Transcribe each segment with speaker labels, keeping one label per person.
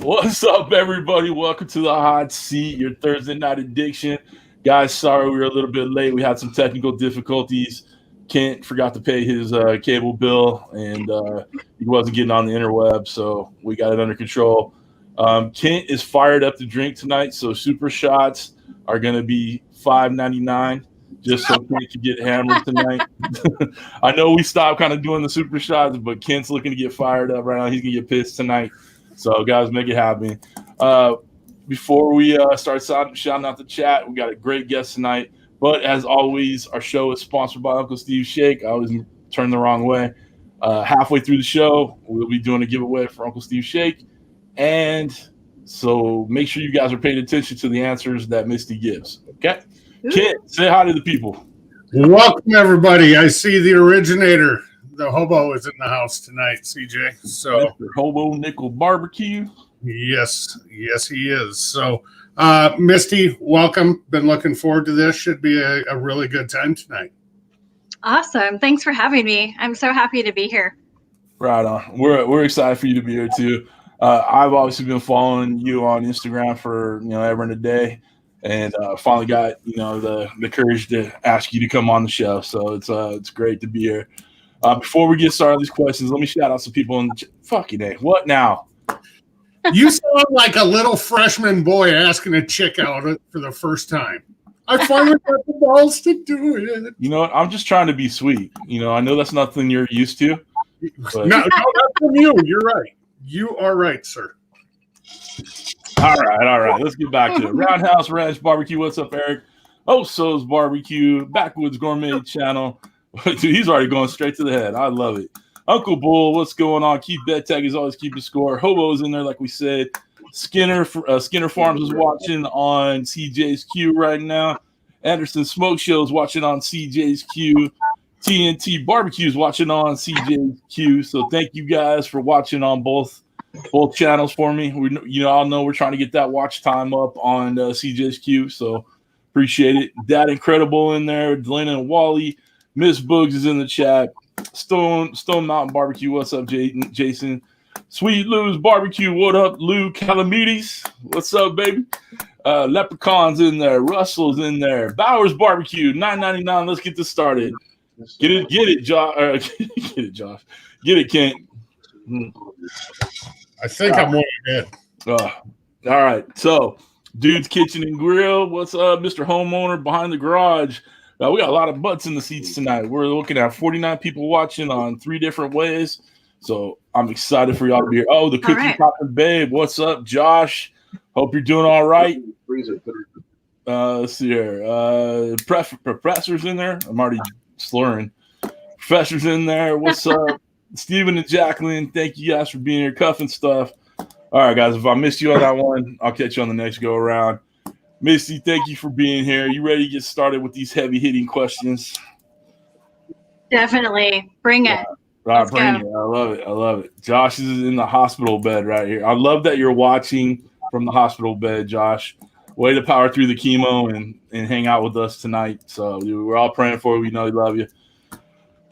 Speaker 1: What's up, everybody? Welcome to the hot seat, your Thursday night addiction. Guys, sorry we were a little bit late. We had some technical difficulties. Kent forgot to pay his cable bill, and he wasn't getting on the interweb, so we got it under control. Kent is fired up to drink tonight, so super shots are going to be $5.99 just so Kent can get hammered tonight. I know we stopped kind of doing the super shots, but Kent's looking to get fired up right now. He's going to get pissed tonight. So, guys, make it happen. Before we start shouting out the chat, we got a great guest tonight. But as always, our show is sponsored by Uncle Steve's Shake. I always turn the wrong way. Halfway through the show, we'll be doing a giveaway for Uncle Steve's Shake. And so make sure you guys are paying attention to the answers that Misty gives. Okay? Kent, say hi to the people.
Speaker 2: Welcome, everybody. I see the originator. The hobo is in the house tonight, CJ. So
Speaker 1: Mr. Hobo Nichol BBQ.
Speaker 2: Yes, he is. So, Misty, welcome. Been looking forward to this. Should be a really good time tonight.
Speaker 3: Awesome. Thanks for having me. I'm so happy to be here.
Speaker 1: Right on. We're excited for you to be here too. I've obviously been following you on Instagram for ever and a day, and finally got the courage to ask you to come on the show. So it's great to be here. Before we get started on these questions, let me shout out some people in the fucking day. What now?
Speaker 2: You sound like a little freshman boy asking a chick out for the first time. I finally got the balls to do it.
Speaker 1: You know what? I'm just trying to be sweet. I know that's nothing you're used to.
Speaker 2: No, not from you. You're right. You are right, sir.
Speaker 1: All right. Let's get back to it. Roundhouse Ranch Barbecue. What's up, Eric? So's Barbecue. Backwoods Gourmet Channel. Dude, he's already going straight to the head. I love it. Uncle Bull, what's going on? Keith Bettag is always keeping score. Hobo's in there, like we said. Skinner Farms is watching on CJ's Q right now. Anderson Smoke Show is watching on CJ's Q. TNT Barbecue is watching on CJ's Q. So thank you guys for watching on both channels for me. We all know we're trying to get that watch time up on CJ's Q. So appreciate it. Dad Incredible in there. Delana and Wally. Miss Boogs is in the chat. Stone Mountain Barbecue. What's up, Jason? Sweet Lou's Barbecue. What up, Lou Calamides? What's up, baby? Leprechaun's in there. Russell's in there. Bowers Barbecue. $9.99. Let's get this started. Get it, Josh. Get it, Josh. Get it, Kent.
Speaker 2: I think I'm way ahead.
Speaker 1: All right. So, Dude's Kitchen and Grill. What's up, Mr. Homeowner behind the garage? We got a lot of butts in the seats tonight. We're looking at 49 people watching on 3 different ways. So I'm excited for y'all to be here. Oh, the Cookie Poppin' Babe. What's up, Josh? Hope you're doing all right. Let's see here. Professor's in there. I'm already slurring. Professor's in there. What's up? Steven and Jacqueline, thank you guys for being here. Cuffing stuff. All right, guys. If I missed you on that one, I'll catch you on the next go around. Misty, thank you for being here. You ready to get started with these heavy-hitting questions?
Speaker 3: Definitely. Bring it.
Speaker 1: Right, bring it. I love it. Josh is in the hospital bed right here. I love that you're watching from the hospital bed, Josh. Way to power through the chemo and hang out with us tonight. So we're all praying for you. We know we love you.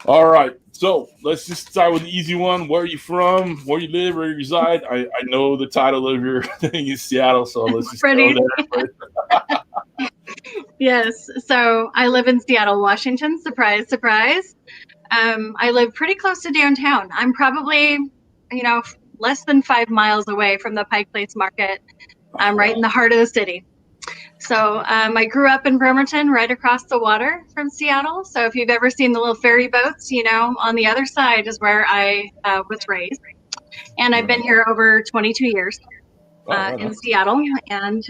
Speaker 1: All right. So let's just start with the easy one. Where are you from? Where you live? Where you reside? I know the title of your thing is Seattle, so let's just go there.
Speaker 3: Yes. So I live in Seattle, Washington. Surprise, surprise. I live pretty close to downtown. I'm probably, less than 5 miles away from the Pike Place Market. I'm right in the heart of the city. So I grew up in Bremerton, right across the water from Seattle. So if you've ever seen the little ferry boats, on the other side is where I was raised. And I've been here over 22 years in Seattle. And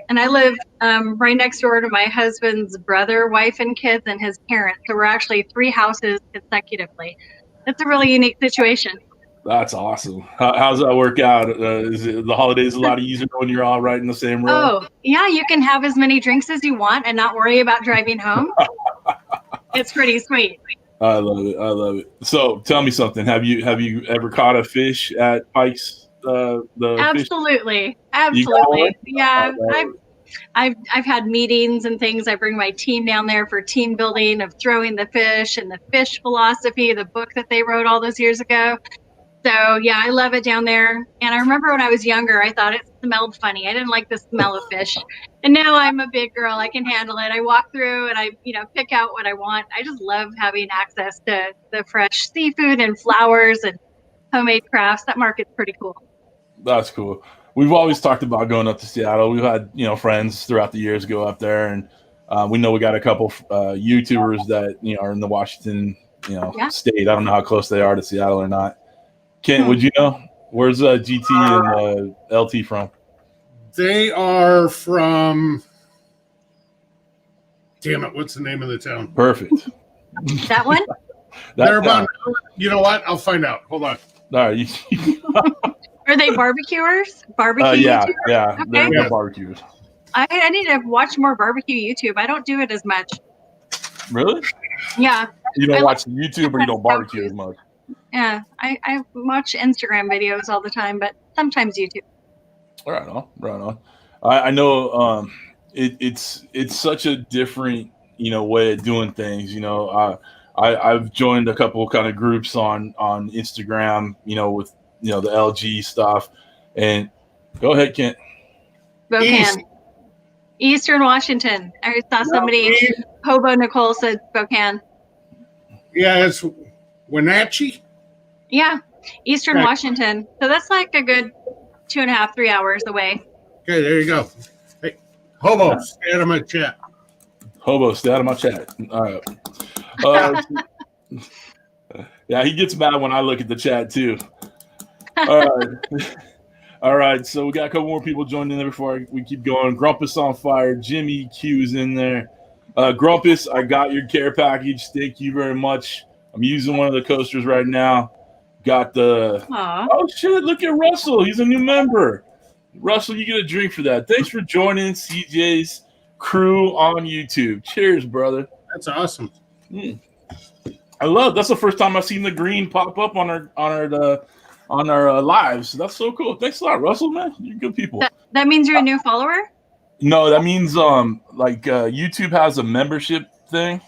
Speaker 3: and I live right next door to my husband's brother, wife, and kids and his parents. So we're actually 3 houses consecutively. It's a really unique situation.
Speaker 1: That's awesome. How's that work out? Is the holidays a lot easier when you're all right in the same room?
Speaker 3: Oh, yeah. You can have as many drinks as you want and not worry about driving home. It's pretty sweet.
Speaker 1: I love it. So tell me something. Have you ever caught a fish at Pike's?
Speaker 3: Absolutely. Yeah. I've had meetings and things. I bring my team down there for team building of throwing the fish and the fish philosophy, the book that they wrote all those years ago. So yeah, I love it down there. And I remember when I was younger, I thought it smelled funny. I didn't like the smell of fish. And now I'm a big girl. I can handle it. I walk through and I, pick out what I want. I just love having access to the fresh seafood and flowers and homemade crafts. That market's pretty cool.
Speaker 1: That's cool. We've always talked about going up to Seattle. We've had, friends throughout the years go up there, and we know we got a couple YouTubers that, are in the Washington, state. I don't know how close they are to Seattle or not. Kent, would you know? Where's GT and LT from?
Speaker 2: They are from, damn it, what's the name of the town?
Speaker 1: Perfect.
Speaker 3: That one?
Speaker 2: They're about, you know what? I'll find out. Hold on.
Speaker 1: All right.
Speaker 3: Are they barbecuers? Barbecue
Speaker 1: yeah,
Speaker 3: YouTubers?
Speaker 1: yeah.
Speaker 3: Okay.
Speaker 1: They're barbecuers.
Speaker 3: I need to watch more barbecue YouTube. I don't do it as much.
Speaker 1: Really?
Speaker 3: Yeah.
Speaker 1: You don't watch YouTube or you don't barbecue as much?
Speaker 3: Yeah. I watch Instagram videos all the time, but sometimes YouTube.
Speaker 1: Right on. I know it's such a different, way of doing things. I've joined a couple kind of groups on Instagram, with the LG stuff. And go ahead, Kent.
Speaker 3: Spokane. Eastern Washington. I saw somebody, Hobo Nichol said Spokane.
Speaker 2: Yeah, it's Wenatchee.
Speaker 3: Yeah, Eastern Washington. So that's like a good 2.5, 3 hours away.
Speaker 2: Okay, there you go. Hey, Hobo, stay out of my chat.
Speaker 1: Hobo, stay out of my chat. All right. Yeah, he gets mad when I look at the chat too. All right. All right, so we got a couple more people joining in there before we keep going. Grumpus on fire. Jimmy Q's in there. Grumpus, I got your care package. Thank you very much. I'm using one of the coasters right now. Got the...
Speaker 3: Aww.
Speaker 1: Oh, shit, look at Russell. He's a new member. Russell, you get a drink for that. Thanks for joining CJ's crew on YouTube. Cheers, brother.
Speaker 2: That's awesome.
Speaker 1: That's the first time I've seen the green pop up on our lives. That's so cool. Thanks a lot, Russell, man. You're good people.
Speaker 3: That means you're a new follower?
Speaker 1: No, that means YouTube has a membership thing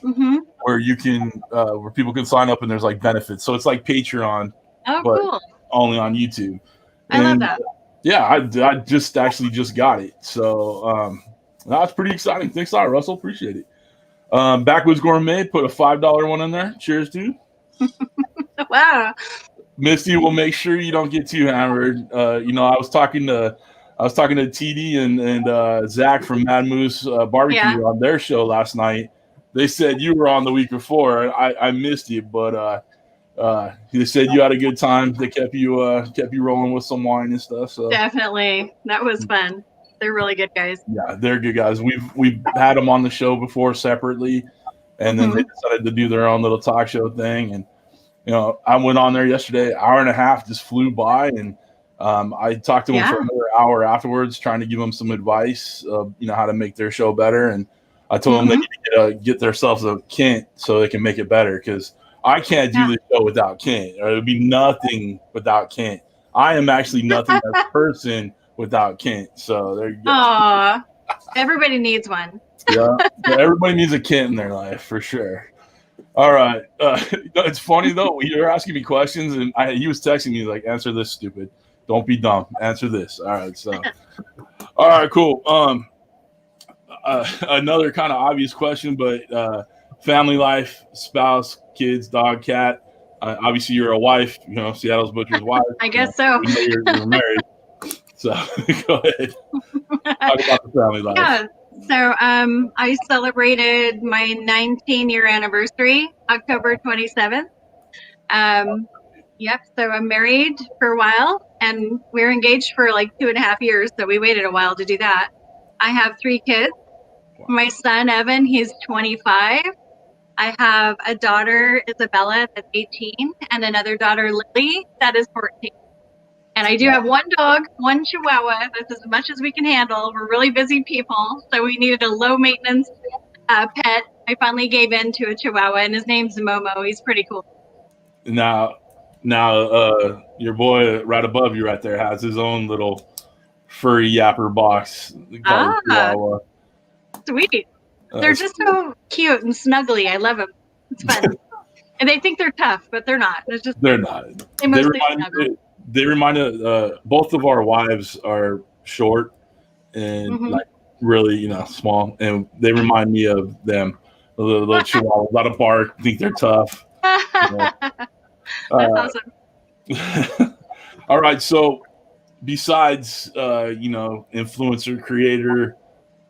Speaker 1: where you can where people can sign up and there's like benefits. So it's like Patreon, but
Speaker 3: cool.
Speaker 1: only on YouTube.
Speaker 3: I love that.
Speaker 1: Yeah, I just got it. So that's pretty exciting. Thanks a lot, Russell. Appreciate it. Backwoods Gourmet put a $5 one in there. Cheers, dude.
Speaker 3: Wow.
Speaker 1: Misty will make sure you don't get too hammered. I was talking to TD and Zach from Mad Moose Barbecue on their show last night. They said you were on the week before. I missed you, but they said you had a good time. They kept you rolling with some wine and stuff. So
Speaker 3: definitely, that was fun. They're really good guys.
Speaker 1: Yeah, they're good guys. We've had them on the show before separately, and then they decided to do their own little talk show thing. And I went on there yesterday. Hour and a half just flew by, and I talked to them for another hour afterwards, trying to give them some advice, how to make their show better. And I told them they need to get themselves a Kent so they can make it better, because I can't do this show without Kent. Or it would be nothing without Kent. I am actually nothing as a person without Kent. So there you go.
Speaker 3: Aww. Everybody needs one.
Speaker 1: Yeah, everybody needs a Kent in their life for sure. All right. It's funny though. You're asking me questions, and he was texting me like, "Answer this, stupid. Don't be dumb. Answer this." All right. So, all right, cool. Another kind of obvious question, but family life, spouse, kids, dog, cat. Obviously, you're a wife. Seattle's Butcher's wife.
Speaker 3: I guess so.
Speaker 1: You're married. So go ahead. Talk about the family life.
Speaker 3: Yeah. So I celebrated my 19-year anniversary, October 27th. Yep. So I'm married for a while, and we were engaged for like 2.5 years. So we waited a while to do that. I have 3 kids. My son, Evan, he's 25. I have a daughter, Isabella, that's 18, and another daughter, Lily, that is 14. And I do have one dog, one Chihuahua. That's as much as we can handle. We're really busy people, so we needed a low-maintenance pet. I finally gave in to a Chihuahua, and his name's Momo. He's pretty cool.
Speaker 1: Now, your boy right above you right there has his own little furry yapper box called Chihuahua.
Speaker 3: Sweet. They're just so cute and snuggly. I love them. It's fun. And they think they're tough, but they're not. It's just
Speaker 1: They're not. They remind both of our wives are short and like really, small, and they remind me of them. A little chihuahua, a lot of bark. Think they're tough.
Speaker 3: That's awesome.
Speaker 1: All right. So, besides, influencer, creator,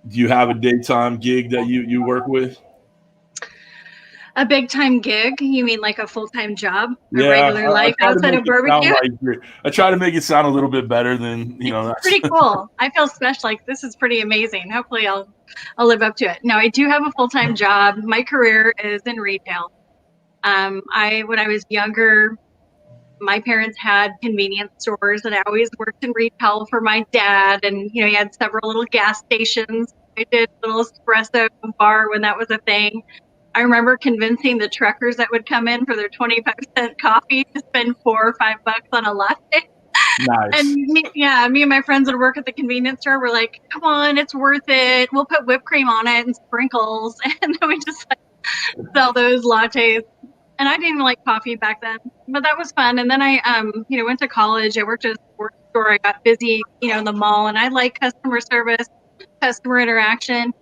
Speaker 1: do you have a daytime gig that you work with?
Speaker 3: A big time gig? You mean like a full-time job? A
Speaker 1: Yeah,
Speaker 3: regular life outside of barbecue?
Speaker 1: I try to make it sound a little bit better than,
Speaker 3: It's pretty cool. I feel special. Like, this is pretty amazing. Hopefully I'll live up to it. No, I do have a full-time job. My career is in retail. When I was younger, my parents had convenience stores, and I always worked in retail for my dad. And, he had several little gas stations. I did a little espresso bar when that was a thing. I remember convincing the truckers that would come in for their 25-cent coffee to spend $4 or $5 on a latte.
Speaker 1: Nice.
Speaker 3: And me and my friends would work at the convenience store. We're like, come on, it's worth it. We'll put whipped cream on it and sprinkles. And then we just sell those lattes. And I didn't even like coffee back then, but that was fun. And then I, went to college. I worked at a sports store. I got busy, in the mall, and I like customer service, customer interaction.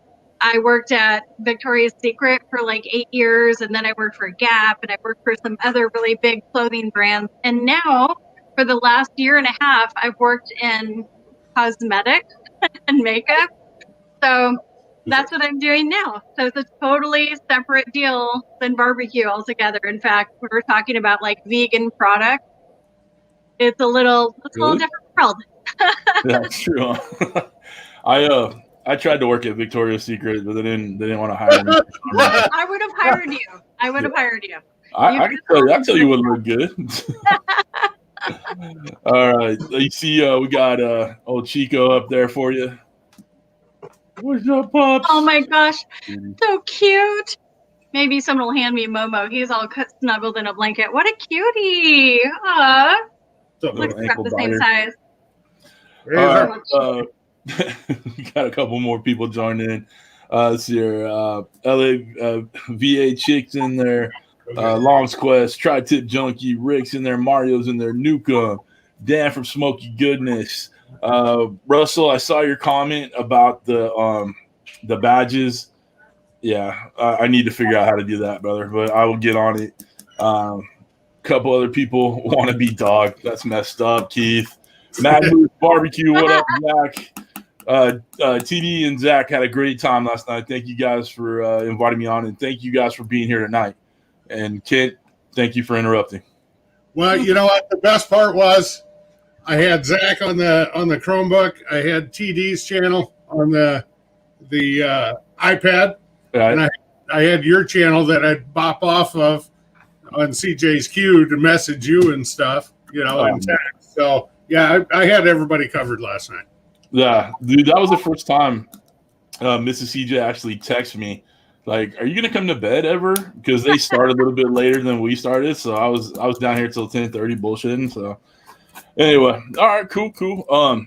Speaker 3: I worked at Victoria's Secret for like 8 years, and then I worked for Gap, and I worked for some other really big clothing brands. And now, for the last year and a half, I've worked in cosmetics and makeup. So that's what I'm doing now. So it's a totally separate deal than barbecue altogether. In fact, when we're talking about like vegan products, it's a little different world.
Speaker 1: That's true. I tried to work at Victoria's Secret, but they didn't want to hire me.
Speaker 3: I would have hired you. I
Speaker 1: can tell you what looked good. All right. You see, we got old Chico up there for you. What's up, Pops?
Speaker 3: Oh my gosh, so cute. Maybe someone will hand me Momo. He's all snuggled in a blanket. What a cutie. Aww. Looks about the same size.
Speaker 1: We got a couple more people joining in. Let's see here. LA VA Chicks in there. Long's Quest, Tri-Tip Junkie, Rick's in there, Mario's in there, Nuka, Dan from SmokeyGoodness. Russell, I saw your comment about the badges. Yeah, I need to figure out how to do that, brother, but I will get on it. Couple other people want to be dog. That's messed up, Keith. Mad Moose Barbecue, what up, Zach? TD and Zach had a great time last night. Thank you guys for inviting me on, and thank you guys for being here tonight. And Kent, thank you for interrupting.
Speaker 2: Well, you know what? The best part was I had Zach on the Chromebook. I had TD's channel on the iPad,
Speaker 1: right.
Speaker 2: And I had your channel that I'd bop off of on CJ's queue to message you and stuff, and text. So yeah, I had everybody covered last night.
Speaker 1: Yeah, dude, that was the first time Mrs. CJ actually texted me, like, "Are you gonna come to bed ever?" Because they started a little bit later than we started, so I was down here till 10:30 bullshitting. So anyway, all right, cool.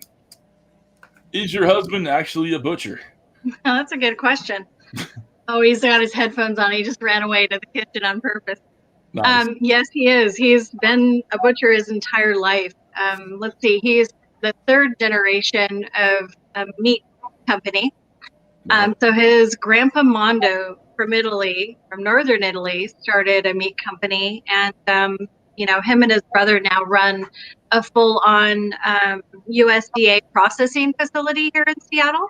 Speaker 1: Is your husband actually a butcher?
Speaker 3: Oh, that's a good question. Oh, he's got his headphones on. He just ran away to the kitchen on purpose.
Speaker 1: Nice.
Speaker 3: Yes, he is. He's been a butcher his entire life. Let's see. He's the third generation of a meat company. So his grandpa Mondo from northern Italy, started a meat company, and him and his brother now run a full-on USDA processing facility here in Seattle.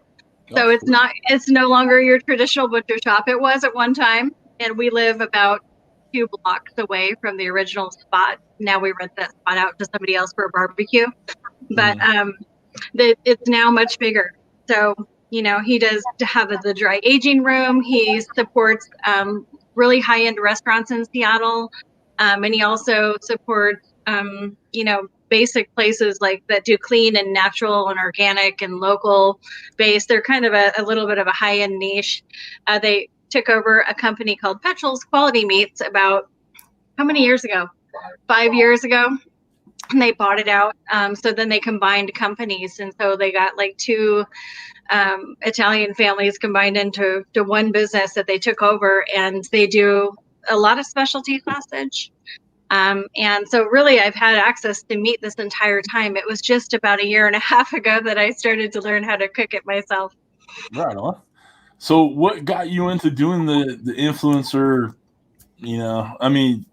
Speaker 3: So it's no longer your traditional butcher shop. It was at one time, and we live about 2 blocks away from the original spot. Now we rent that spot out to somebody else for a barbecue. But it's now much bigger. So, he does have the dry aging room. He supports really high-end restaurants in Seattle. And he also supports, basic places like that do clean and natural and organic and local based. They're kind of a little bit of a high-end niche. They took over a company called Petrol's Quality Meats about how many years ago? 5 years ago. And they bought it out. So then they combined companies. And so they got like 2 Italian families combined into one business that they took over. And they do a lot of specialty sausage. And so really I've had access to meat this entire time. It was just about a year and a half ago that I started to learn how to cook it myself.
Speaker 1: Right on. So what got you into doing the influencer, I mean,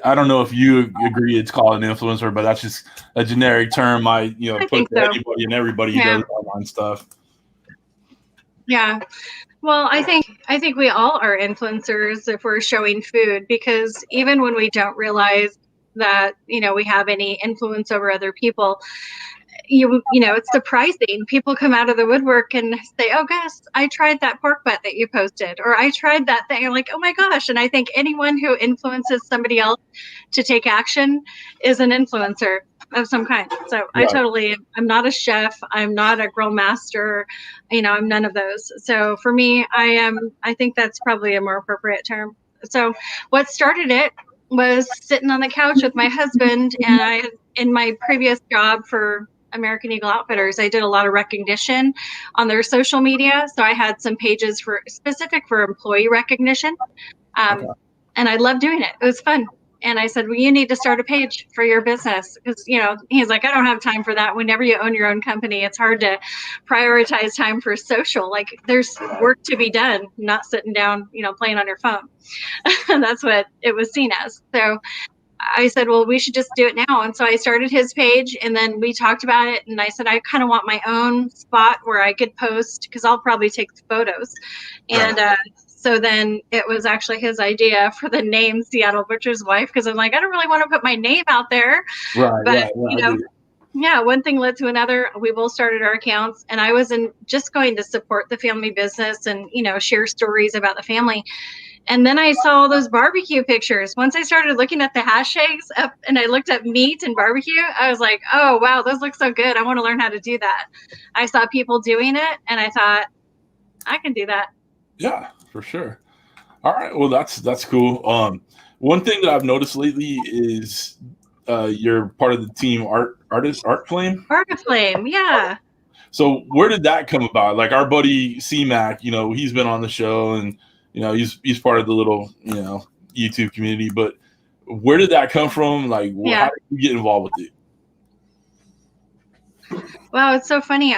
Speaker 1: I don't know if you agree it's called an influencer, but that's just a generic term I put to anybody and everybody who does online stuff.
Speaker 3: Yeah. Well, I think we all are influencers if we're showing food, because even when we don't realize that, we have any influence over other people, it's surprising. People come out of the woodwork and say, "Oh gosh, I tried that pork butt that you posted," or "I tried that thing." I'm like, "Oh my gosh." And I think anyone who influences somebody else to take action is an influencer of some kind. So
Speaker 1: Right.
Speaker 3: I'm not a chef. I'm not a grill master. I'm none of those. So for me, I think that's probably a more appropriate term. So what started it was sitting on the couch with my husband, and in my previous job for American Eagle Outfitters, I did a lot of recognition on their social media. So I had some pages specific for employee recognition. And I loved doing it. It was fun. And I said, well, you need to start a page for your business. Because, he's like, I don't have time for that. Whenever you own your own company, it's hard to prioritize time for social. Like, there's work to be done, not sitting down, playing on your phone. That's what it was seen as. So I said, well, we should just do it now. And so I started his page, and then we talked about it. And I said, I kind of want my own spot where I could post, because I'll probably take the photos. And so then it was actually his idea for the name Seattle Butcher's Wife, because I'm like, I don't really want to put my name out there.
Speaker 1: Right.
Speaker 3: But, yeah, one thing led to another. We both started our accounts, and I was just going to support the family business and, share stories about the family. And then I saw all those barbecue pictures. Once I started looking at the hashtags up and I looked at meat and barbecue, I was like, oh, wow, those look so good. I want to learn how to do that. I saw people doing it, and I thought, I can do that.
Speaker 1: Yeah, for sure. All right. Well, that's cool. One thing that I've noticed lately is you're part of the team Artiflame.
Speaker 3: Artiflame, yeah.
Speaker 1: So where did that come about? Like our buddy C-Mac, he's been on the show, and he's part of the little YouTube community. But where did that come from? Like, how did you get involved with
Speaker 3: it? Wow, it's so funny.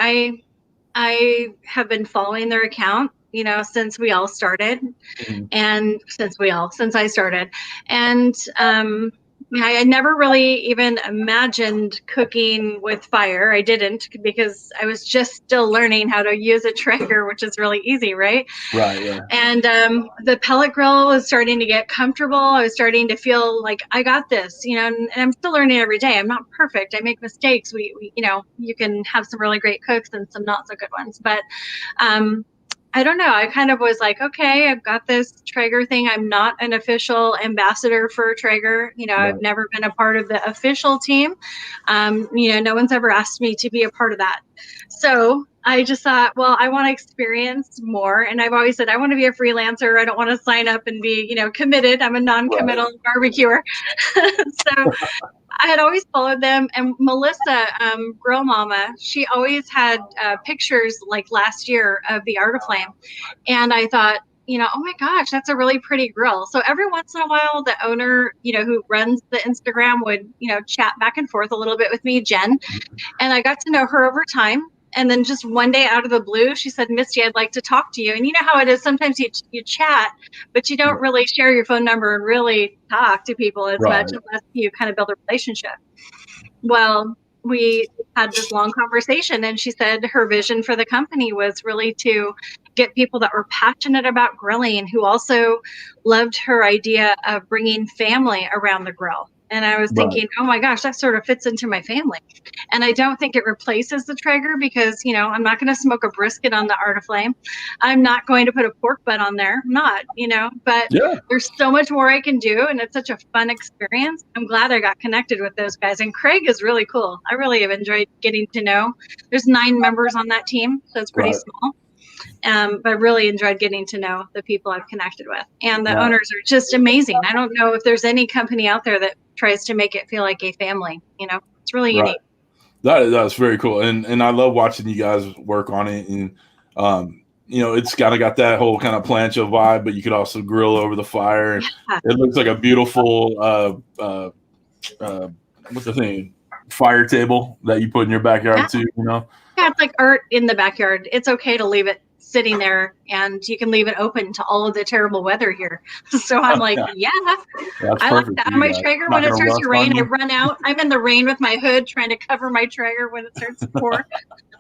Speaker 3: I have been following their account, since we all started, and since I started, and I never really even imagined cooking with fire. I didn't, because I was just still learning how to use a Traeger, which is really easy, right?
Speaker 1: Right, yeah.
Speaker 3: And the pellet grill was starting to get comfortable. I was starting to feel like I got this, and I'm still learning every day. I'm not perfect. I make mistakes. We you can have some really great cooks and some not so good ones, but I don't know. I kind of was like, okay, I've got this Traeger thing. I'm not an official ambassador for Traeger. I've never been a part of the official team. No one's ever asked me to be a part of that. So I just thought, well, I want to experience more. And I've always said, I want to be a freelancer. I don't want to sign up and be, committed. I'm a non-committal barbecuer. So I had always followed them, and Melissa, Grill Mama, she always had pictures like last year of the Artiflame, and I thought, oh my gosh, that's a really pretty grill. So every once in a while, the owner, who runs the Instagram would, chat back and forth a little bit with me, Jen, and I got to know her over time. And then just one day out of the blue, she said, Misty, I'd like to talk to you. And you know how it is. Sometimes you chat, but you don't really share your phone number and really talk to people as much unless you kind of build a relationship. Well, we had this long conversation, and she said her vision for the company was really to get people that were passionate about grilling, who also loved her idea of bringing family around the grill. And I was thinking, oh my gosh, that sort of fits into my family. And I don't think it replaces the Traeger, because, I'm not going to smoke a brisket on the Artiflame. I'm not going to put a pork butt on there. I'm not, but there's so much more I can do. And it's such a fun experience. I'm glad I got connected with those guys. And Craig is really cool. I really have enjoyed getting to know. There's 9 members on that team, so it's pretty small. But I really enjoyed getting to know the people I've connected with. And the owners are just amazing. I don't know if there's any company out there that tries to make it feel like a family. It's really unique.
Speaker 1: That's very cool. And I love watching you guys work on it. And, it's kind of got that whole kind of plancha vibe, but you could also grill over the fire. And it looks like a beautiful, what's the thing? Fire table that you put in your backyard too,
Speaker 3: Yeah, it's like art in the backyard. It's okay to leave it sitting there, and you can leave it open to all of the terrible weather here. So I'm like,
Speaker 1: That's
Speaker 3: I
Speaker 1: perfect.
Speaker 3: like that on my Traeger. When it starts to rain, I run out. I'm in the rain with my hood trying to cover my Traeger when it starts to pour.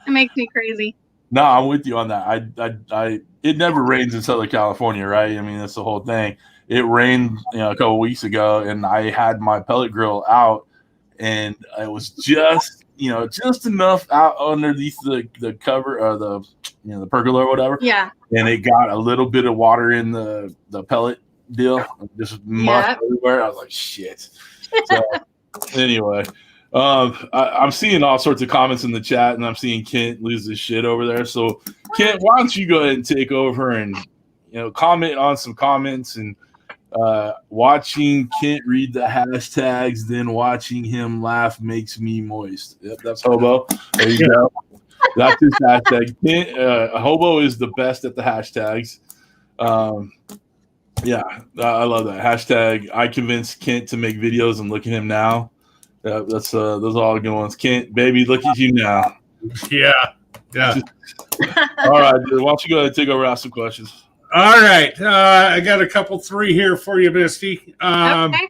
Speaker 3: It makes me crazy.
Speaker 1: No, I'm with you on that. It never rains in Southern California, right? I mean, that's the whole thing. It rained, a couple weeks ago, and I had my pellet grill out, and it was just enough out underneath the cover or the pergola or whatever.
Speaker 3: Yeah.
Speaker 1: And it got a little bit of water in the pellet deal, just muck everywhere. I was like, shit. So anyway. I'm seeing all sorts of comments in the chat, and I'm seeing Kent lose his shit over there. So, Kent, why don't you go ahead and take over and comment on some comments, and watching Kent read the hashtags, then watching him laugh makes me moist. Yep, that's Hobo. There you go. That's his hashtag. Kent, Hobo is the best at the hashtags. Yeah, I love that hashtag. I convinced Kent to make videos, and look at him now. Yeah, that's those are all good ones. Kent, baby, look at you now.
Speaker 2: Yeah.
Speaker 1: All right, dude. Why don't you go ahead and take over, ask some questions?
Speaker 2: All right. I got a couple, 3 here for you, Misty.
Speaker 3: Okay.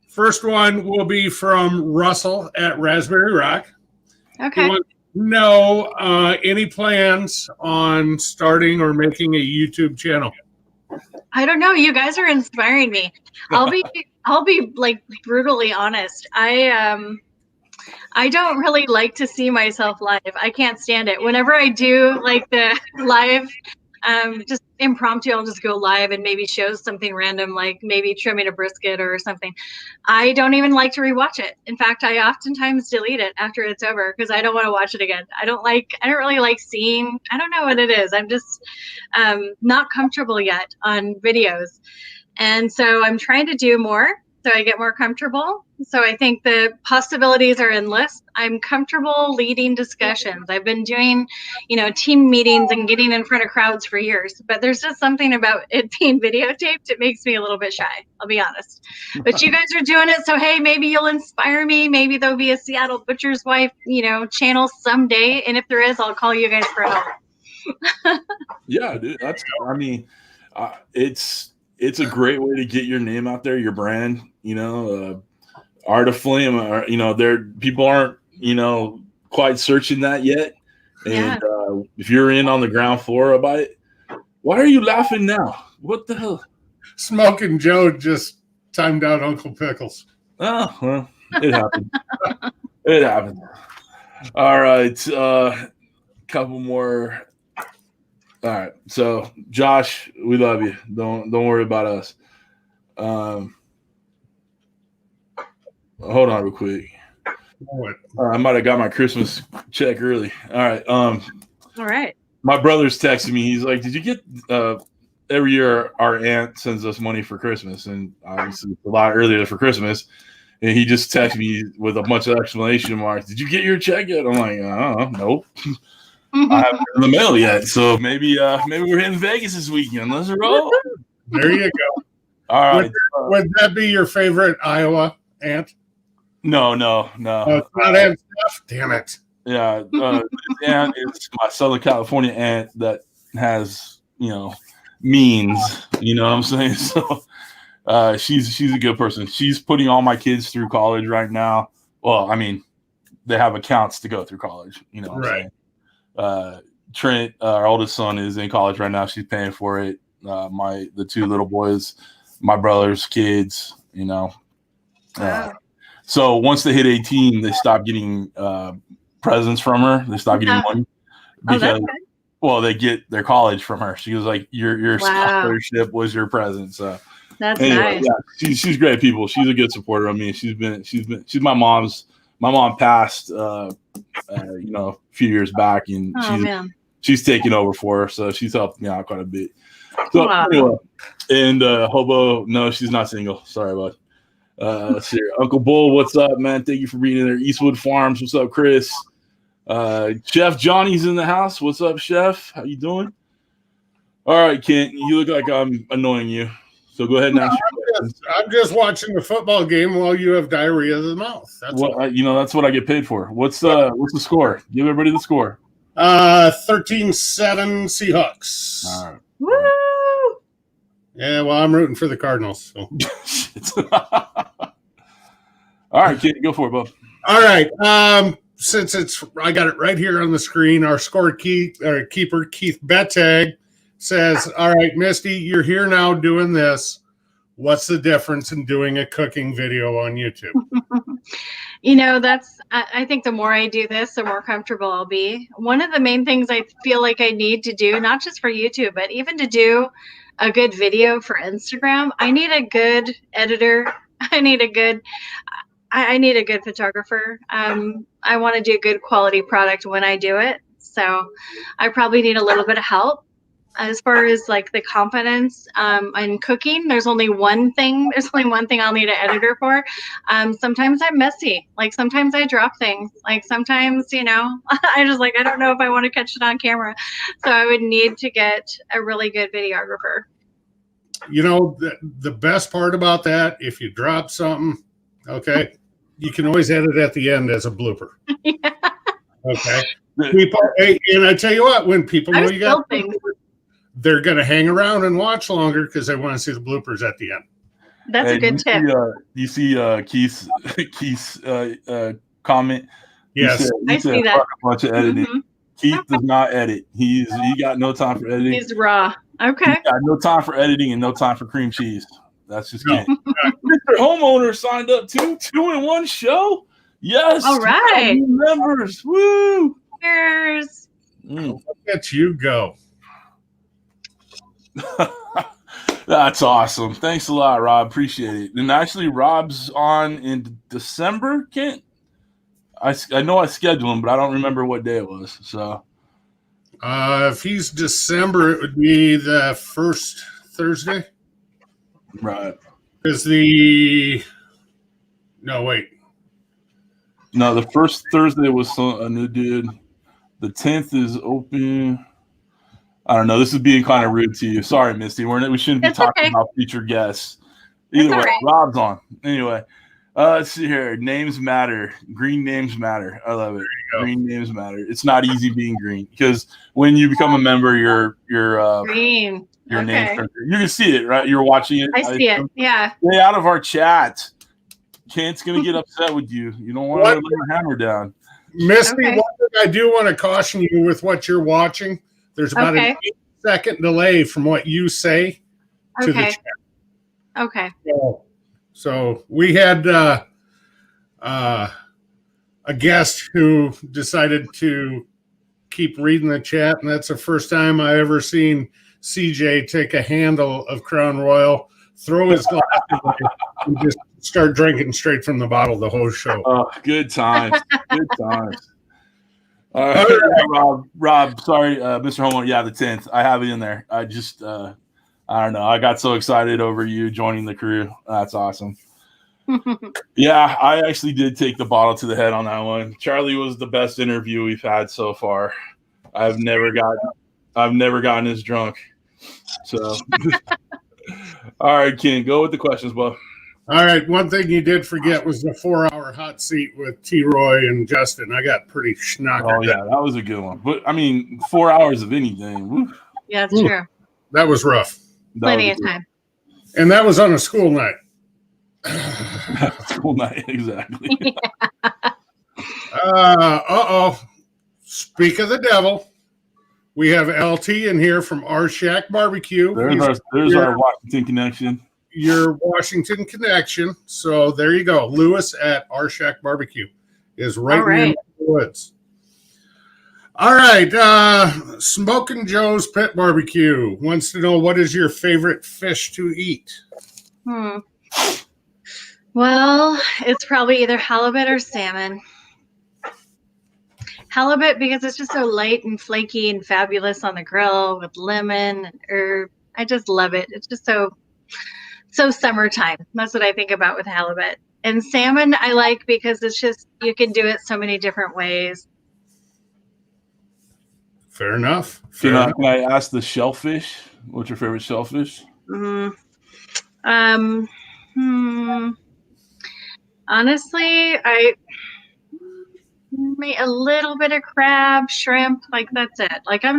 Speaker 2: First one will be from Russell at Raspberry Rock.
Speaker 3: Okay.
Speaker 2: He wants to know any plans on starting or making a YouTube channel?
Speaker 3: I don't know. You guys are inspiring me. I'll be like brutally honest. I don't really like to see myself live. I can't stand it. Whenever I do like the live, just impromptu, I'll just go live and maybe show something random, like maybe trimming a brisket or something. I don't even like to rewatch it. In fact, I oftentimes delete it after it's over because I don't want to watch it again. I don't really like seeing, I don't know what it is. I'm just not comfortable yet on videos. And so I'm trying to do more so I get more comfortable. So I think the possibilities are endless. I'm comfortable leading discussions. I've been doing, team meetings and getting in front of crowds for years, but there's just something about it being videotaped. It makes me a little bit shy, I'll be honest. But you guys are doing it. So, hey, maybe you'll inspire me. Maybe there'll be a Seattle Butcher's Wife, channel someday. And if there is, I'll call you guys for help.
Speaker 1: Yeah, dude. It's a great way to get your name out there, your brand, Artiflame, people aren't, quite searching that yet. And if you're in on the ground floor about it, why are you laughing now? What the hell?
Speaker 2: Smoking Joe just timed out Uncle Pickles.
Speaker 1: Oh, well, it happened. It happened. All right. Couple more. All right. So, Josh, we love you. Don't worry about us. Hold on real quick. I might have got my Christmas check early. All right.
Speaker 3: All right.
Speaker 1: My brother's texting me. He's like, "Did you get every year our aunt sends us money for Christmas, and obviously a lot earlier for Christmas." And he just texted me with a bunch of exclamation marks. "Did you get your check yet?" I'm like, "Nope." I haven't in the mail yet, so maybe we're hitting Vegas this weekend. Let's roll.
Speaker 2: There you go.
Speaker 1: All right.
Speaker 2: Would that be your favorite Iowa aunt?
Speaker 1: No.
Speaker 2: It's not aunt stuff. Damn it.
Speaker 1: Yeah, aunt is my Southern California aunt that has means. You know what I'm saying? So she's a good person. She's putting all my kids through college right now. Well, I mean, they have accounts to go through college. You know what I'm saying? Trent, our oldest son, is in college right now. She's paying for it. The 2 little boys, my brother's kids, so once they hit 18, they stop getting presents from her. They stop getting money because, they get their college from her. She was like, your scholarship was your present. So
Speaker 3: that's nice.
Speaker 1: Yeah, she's great people. She's a good supporter of me. She's my mom's. My mom passed, a few years back, and she's taken over for her, so she's helped me out quite a bit. So anyway, and Hobo, no, she's not single. Sorry, bud. Let's see here. Uncle Bull, what's up, man? Thank you for being there. Eastwood Farms, what's up, Kris? Chef Johnny's in the house. What's up, Chef? How you doing? All right, Kent, you look like I'm annoying you. So go ahead and ask your questions.
Speaker 2: I'm just watching the football game while you have diarrhea of the mouth. That's all.
Speaker 1: That's what I get paid for. What's the score? Give everybody the score.
Speaker 2: 13-7 Seahawks.
Speaker 1: All right.
Speaker 3: Woo!
Speaker 2: Yeah, well, I'm rooting for the Cardinals. So.
Speaker 1: All right, Kent, go for it, Bob.
Speaker 2: All right. Since I got it right here on the screen, our keeper Keith Bettag says, "All right, Misty, you're here now doing this. What's the difference in doing a cooking video on YouTube?"
Speaker 3: I think the more I do this, the more comfortable I'll be. One of the main things I feel like I need to do, not just for YouTube, but even to do a good video for Instagram, I need a good editor. I need a good photographer. I want to do a good quality product when I do it. So I probably need a little bit of help. As far as like the confidence in cooking, there's only one thing I'll need an editor for. Sometimes I'm messy. Like sometimes I drop things. Like sometimes, I don't know if I want to catch it on camera. So I would need to get a really good videographer.
Speaker 2: The best part about that, if you drop something, okay, you can always edit at the end as a blooper.
Speaker 3: Yeah.
Speaker 2: Okay. And I tell you what, when people know you got
Speaker 3: things,
Speaker 2: they're going to hang around and watch longer because they want to see the bloopers at the end.
Speaker 3: That's a good tip.
Speaker 1: You see Keith's comment?
Speaker 2: Yes.
Speaker 3: I see that.
Speaker 1: A bunch of editing.
Speaker 3: Mm-hmm.
Speaker 1: Keith does not edit. He got no time for editing.
Speaker 3: He's raw. Okay.
Speaker 1: He got no time for editing and no time for cream cheese. That's just Kent. Mr. Homeowner signed up to 2-in-1 show. Yes.
Speaker 3: All right.
Speaker 1: New members. Woo.
Speaker 3: Cheers.
Speaker 2: Look at you go.
Speaker 1: That's awesome. Thanks a lot, Rob. Appreciate it. And actually, Rob's on in December, Kent. I know I scheduled him, but I don't remember what day it was. So,
Speaker 2: if he's December, it would be the first Thursday.
Speaker 1: Right.
Speaker 2: Is the
Speaker 1: the first Thursday was a new dude. The 10th is open. I don't know. This is being kind of rude to you. Sorry, Misty. We shouldn't be talking about future guests. Either way,
Speaker 3: right.
Speaker 1: Rob's on. Anyway, let's see here. Names matter. Green names matter. I love it. Green names matter. It's not easy being green because when you become a member, your
Speaker 3: green.
Speaker 1: Your name. You can see it, right? You're watching it.
Speaker 3: I see it. Yeah.
Speaker 1: Stay out of our chat. Kent's gonna get upset with you. You don't want to let your hammer down.
Speaker 2: Misty, one thing I do want to caution you with what you're watching. There's about an 8-second delay from what you say to the chat.
Speaker 3: Okay.
Speaker 2: So we had a guest who decided to keep reading the chat, and that's the first time I ever seen CJ take a handle of Crown Royal, throw his glass away, and just start drinking straight from the bottle the whole show.
Speaker 1: Oh, good times. Good times. All right, Rob, sorry, Mr. Homeowner. Yeah, the 10th. I have it in there. I just, I don't know. I got so excited over you joining the crew. That's awesome. Yeah, I actually did take the bottle to the head on that one. Charlie was the best interview we've had so far. I've never gotten this drunk. So, all right, Ken, go with the questions, bub.
Speaker 2: All right, one thing you did forget was the 4-hour hot seat with T-Roy and Justin. I got pretty schnockered.
Speaker 1: Oh, yeah, that was a good one. But, 4 hours of anything. Woo.
Speaker 3: Yeah, that's true.
Speaker 2: That was rough.
Speaker 3: Plenty of time.
Speaker 2: And that was on a school night.
Speaker 1: School night, exactly.
Speaker 2: Yeah. Speak of the devil. We have LT in here from Our Shack Barbecue.
Speaker 1: There's our Washington connection.
Speaker 2: Your Washington connection. So there you go. Lewis at Our Shack Barbecue is right in the woods. All right. Smoking Joe's Pit Barbecue wants to know, what is your favorite fish to eat?
Speaker 3: Well, it's probably either halibut or salmon. Halibut because it's just so light and flaky and fabulous on the grill with lemon and herb. I just love it. It's just so summertime. That's what I think about with halibut. And salmon I like because it's just, you can do it so many different ways.
Speaker 2: Fair enough.
Speaker 1: Can I ask the shellfish? What's your favorite shellfish?
Speaker 3: Honestly, I a little bit of crab, shrimp, like that's it. Like I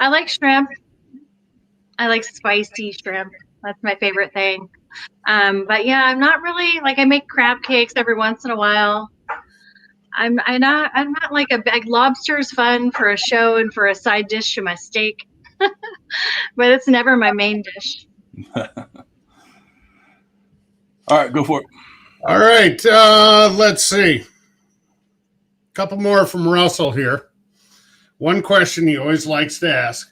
Speaker 3: like shrimp. I like spicy shrimp. That's my favorite thing. But yeah, I'm not really like I make crab cakes every once in a while. I'm not like a big lobster's fun for a show and for a side dish to my steak. But it's never my main dish.
Speaker 1: All right, go for it.
Speaker 2: All right, let's see. A couple more from Russell here. One question he always likes to ask: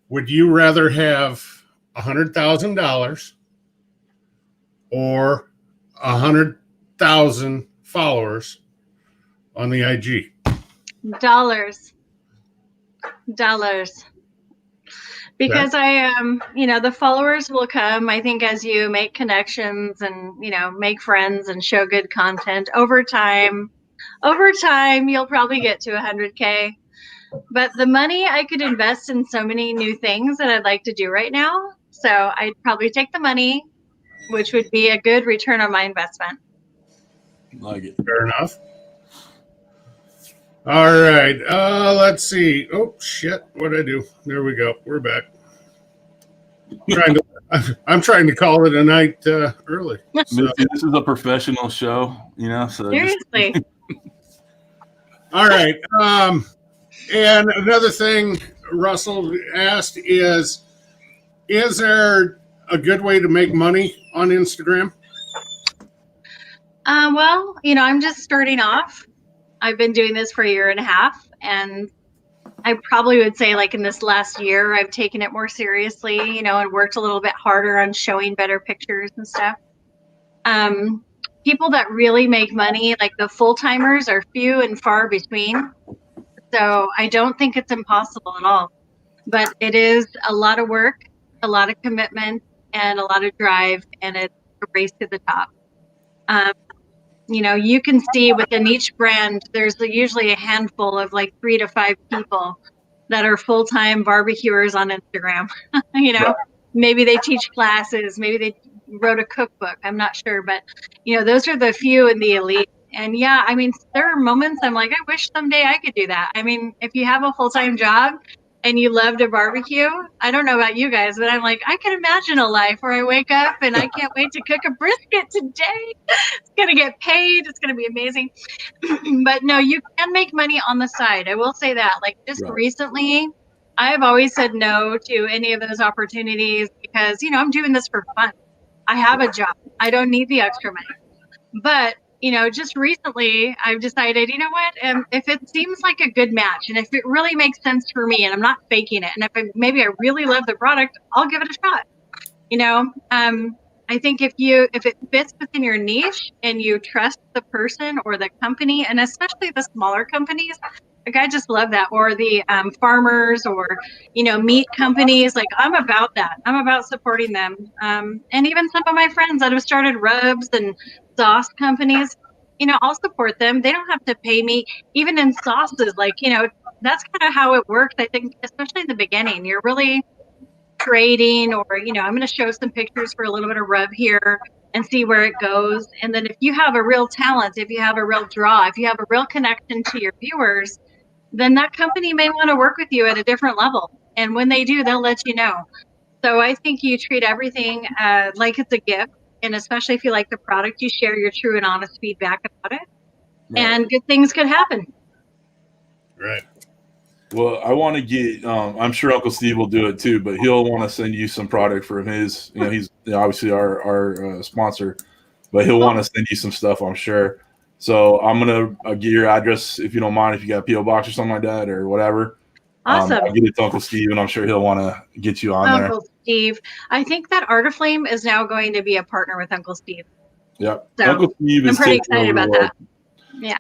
Speaker 2: would you rather have $100,000 or 100,000 followers on the IG?
Speaker 3: Dollars. Because I the followers will come, I think, as you make connections and, make friends and show good content over time, you'll probably get to 100K. But the money I could invest in so many new things that I'd like to do right now. So I'd probably take the money, which would be a good return on my investment.
Speaker 2: Like it. Fair enough. All right. Let's see. Oh, shit. What'd I do? There we go. We're back. I'm trying to call it a night early. So.
Speaker 1: Misty, this is a professional show, so
Speaker 3: seriously.
Speaker 2: All right. And another thing Russell asked is there a good way to make money on Instagram?
Speaker 3: Well, I'm just starting off. I've been doing this for a year and a half, and I probably would say like in this last year, I've taken it more seriously, and worked a little bit harder on showing better pictures and stuff. People that really make money, like the full-timers, are few and far between. So I don't think it's impossible at all, but it is a lot of work, a lot of commitment, and a lot of drive, and it's a race to the top. You can see within each brand, there's usually a handful of like 3 to 5 people that are full-time barbecuers on Instagram. Right. Maybe they teach classes, maybe they wrote a cookbook. I'm not sure, but those are the few in the elite. And yeah, there are moments I'm like, I wish someday I could do that. If you have a full-time job and you love to barbecue, I don't know about you guys, but I'm like, I can imagine a life where I wake up and I can't wait to cook a brisket today. It's going to get paid. It's going to be amazing. But no, you can make money on the side. I will say that. Like just recently, I've always said no to any of those opportunities because, I'm doing this for fun. I have a job. I don't need the extra money. But just recently I've decided, what, if it seems like a good match and if it really makes sense for me and I'm not faking it, and if maybe I really love the product, I'll give it a shot. I think if it fits within your niche and you trust the person or the company, and especially the smaller companies, like I just love that, or the farmers or, meat companies, like I'm about that. I'm about supporting them. And even some of my friends that have started rubs and sauce companies, I'll support them. They don't have to pay me, even in sauces. Like, that's kind of how it works. I think, especially in the beginning, you're really trading, or, I'm going to show some pictures for a little bit of rub here and see where it goes. And then if you have a real talent, if you have a real draw, if you have a real connection to your viewers, then that company may want to work with you at a different level. And when they do, they'll let you know. So I think you treat everything like it's a gift. And especially if you like the product, you share your true and honest feedback about it. Right. And good things could happen.
Speaker 2: Right.
Speaker 1: Well, I want to get, I'm sure Uncle Steve will do it too, but he'll want to send you some product from his, he's obviously our sponsor, but he'll want to send you some stuff, I'm sure. So I'm going to get your address, if you don't mind, if you got a P.O. box or something like that or whatever.
Speaker 3: Awesome.
Speaker 1: I'll get it to Uncle Steve, and I'm sure he'll want to get you on there.
Speaker 3: Uncle Steve. I think that Artiflame is now going to be a partner with Uncle Steve.
Speaker 1: Yeah.
Speaker 3: So
Speaker 1: Uncle Steve is
Speaker 3: I'm pretty excited about that. Yeah.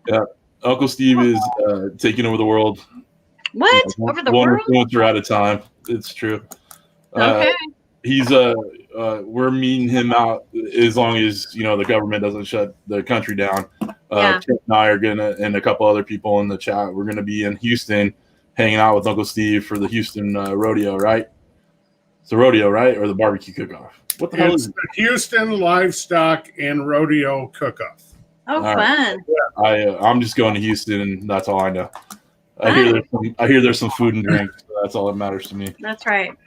Speaker 1: Uncle Steve is taking over the world.
Speaker 3: What? Over the world?
Speaker 1: One influencer at a time. It's true.
Speaker 3: Okay.
Speaker 1: He's we're meeting him out as long as the government doesn't shut the country down. Chip and I are gonna, and a couple other people in the chat, we're gonna be in Houston hanging out with Uncle Steve for the Houston rodeo, right? It's the rodeo, right? Or the barbecue cook-off? What the hell is it?
Speaker 2: The Houston Livestock and Rodeo Cook-Off.
Speaker 3: Oh, fun.
Speaker 1: I'm just going to Houston, and that's all I know. I hear there's some food and drink. So that's all that matters to me.
Speaker 3: That's right.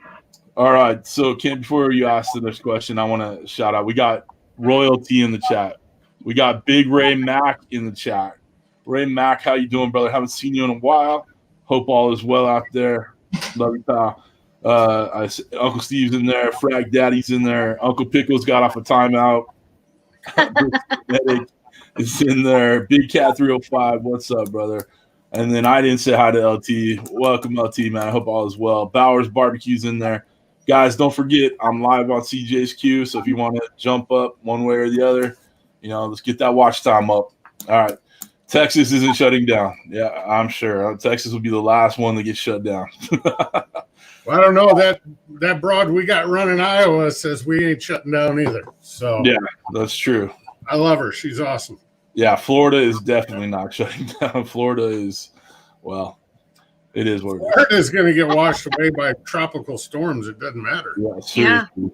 Speaker 1: All right. So, Kim, before you ask the next question, I want to shout out. We got Royalty in the chat. We got Big Ray Mack in the chat. Ray Mack, how you doing, brother? Haven't seen you in a while. Hope all is well out there. Love you, pal. Uncle Steve's in there. Frag Daddy's in there. Uncle Pickles got off a timeout. It's in there. Big Cat 305. What's up, brother? And then I didn't say hi to LT. Welcome, LT, man. I hope all is well. Bowers Barbecue's in there. Guys, don't forget, I'm live on CJ's Q, so if you want to jump up one way or the other, let's get that watch time up. All right. Texas isn't shutting down. Yeah, I'm sure. Texas will be the last one that gets shut down.
Speaker 2: Well, I don't know. That broad we got running Iowa says we ain't shutting down either. So
Speaker 1: yeah, that's true.
Speaker 2: I love her. She's awesome.
Speaker 1: Yeah, Florida is definitely not shutting down. Florida is, well, it is what it is.
Speaker 2: Florida is going to get washed away by tropical storms. It doesn't matter.
Speaker 1: Yeah, seriously.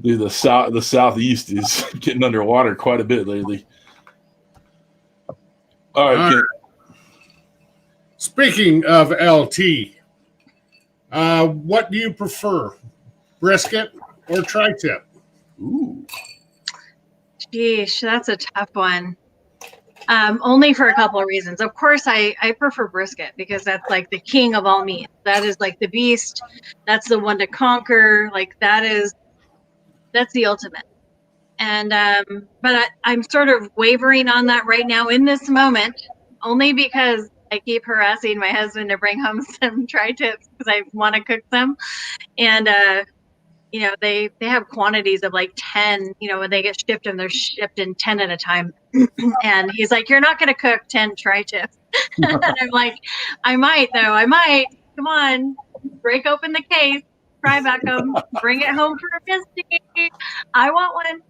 Speaker 1: Dude, the southeast is getting underwater quite a bit lately. All right.
Speaker 2: Speaking of LT, what do you prefer, brisket or tri-tip?
Speaker 1: Ooh.
Speaker 3: Geesh, that's a tough one. Only for a couple of reasons. Of course, I prefer brisket because that's like the king of all meat. That is like the beast. That's the one to conquer. Like that's the ultimate. And but I'm sort of wavering on that right now in this moment, only because I keep harassing my husband to bring home some tri-tips because I want to cook them. And they have quantities of like 10, when they get shipped, and they're shipped in 10 at a time. And he's like, you're not going to cook 10 tri-tips. And I'm like, I might though. I might. Come on, break open the case, try back them, bring it home for Misty. I want one.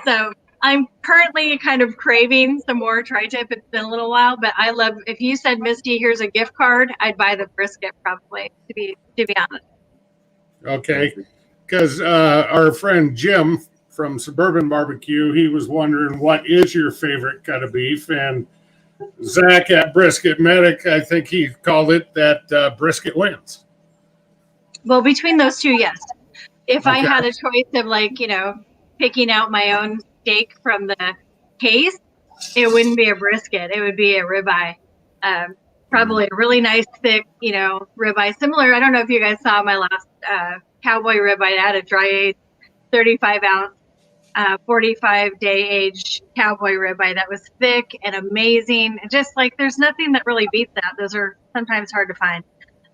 Speaker 3: So I'm currently kind of craving some more tri-tip. It's been a little while, but I love, if you said, Misty, here's a gift card, I'd buy the brisket probably, to be honest.
Speaker 2: Okay. Because our friend Jim from Suburban Barbecue, he was wondering what is your favorite cut of beef, and Zach at Brisket Medic, I think he called it that brisket wins.
Speaker 3: Well, between those two, yes. If I had a choice of picking out my own steak from the case, it wouldn't be a brisket. It would be a ribeye. Probably a really nice, thick, ribeye. Similar, I don't know if you guys saw my last cowboy ribeye. I had a dry aged 35-ounce, 45-day aged cowboy ribeye that was thick and amazing. Just like there's nothing that really beats that. Those are sometimes hard to find.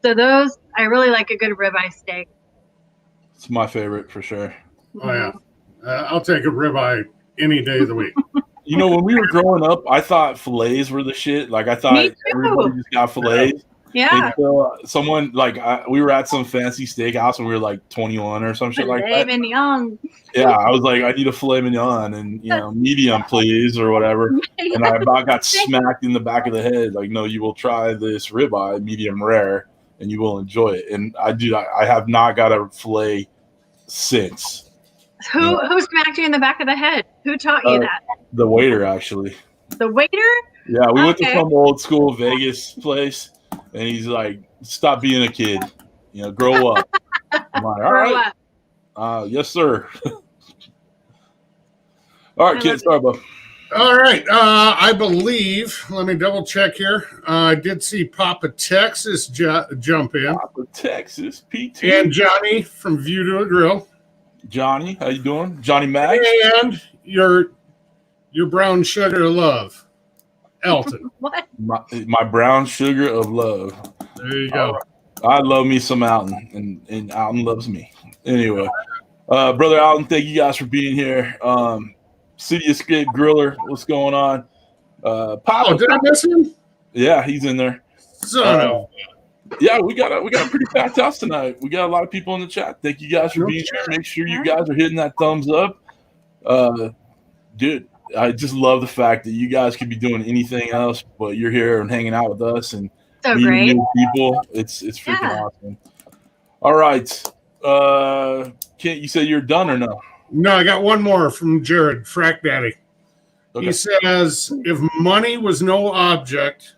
Speaker 3: So those, I really like a good ribeye steak.
Speaker 1: It's my favorite for sure.
Speaker 2: Oh, yeah. I'll take a ribeye any day of the week.
Speaker 1: When we were growing up, I thought fillets were the shit. Like, I thought everybody just got fillets.
Speaker 3: Yeah.
Speaker 1: Until someone, we were at some fancy steakhouse when we were like 21 or some shit like that.
Speaker 3: Mignon.
Speaker 1: Yeah, I was like, I need a filet mignon and, medium, please, or whatever. And I about got smacked in the back of the head. Like, no, you will try this ribeye, medium rare, and you will enjoy it. And I have not got a filet since.
Speaker 3: Who smacked you in the back of the head? Who taught you that?
Speaker 1: The waiter, actually.
Speaker 3: The waiter?
Speaker 1: Yeah, we went to some old school Vegas place, and he's like, "Stop being a kid, grow up." I'm like, "All right, yes, sir." All right, kids, sorry, bud.
Speaker 2: All right, I believe. Let me double check here. I did see Papa Texas jump in.
Speaker 1: Papa Texas, PT,
Speaker 2: and Johnny from View to a Grill.
Speaker 1: Johnny, how you doing? Johnny Max.
Speaker 2: And your brown sugar of love, Elton.
Speaker 3: What?
Speaker 1: My brown sugar of love.
Speaker 2: There you go.
Speaker 1: I love me some Alton, and Alton loves me. Anyway, brother Alton, thank you guys for being here. City Escape Griller, what's going on? Papa,
Speaker 2: did I miss him?
Speaker 1: Yeah, he's in there. Yeah, we got a pretty packed house tonight. We got a lot of people in the chat. Thank you guys for being here. Make sure you guys are hitting that thumbs up. Dude, I just love the fact that you guys could be doing anything else, but you're here and hanging out with us. And
Speaker 3: So
Speaker 1: meeting
Speaker 3: great.
Speaker 1: new people. It's freaking awesome. All right. Kent, you said you're done or no?
Speaker 2: No, I got one more from Jared, Frack Daddy.
Speaker 1: Okay.
Speaker 2: He says, if money was no object,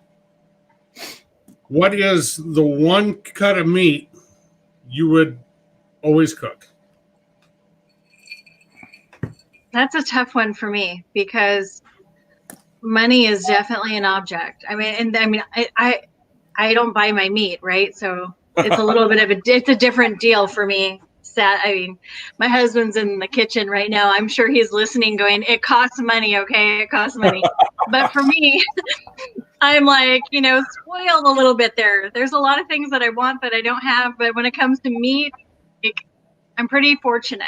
Speaker 2: what is the one cut of meat you would always cook?
Speaker 3: That's a tough one for me because money is definitely an object. I mean, I don't buy my meat, right? So it's a little bit of it's a different deal for me. I mean, my husband's in the kitchen right now. I'm sure he's listening going, it costs money, okay? It costs money. But for me, I'm like, spoiled a little bit there. There's a lot of things that I want that I don't have. But when it comes to meat, I'm pretty fortunate.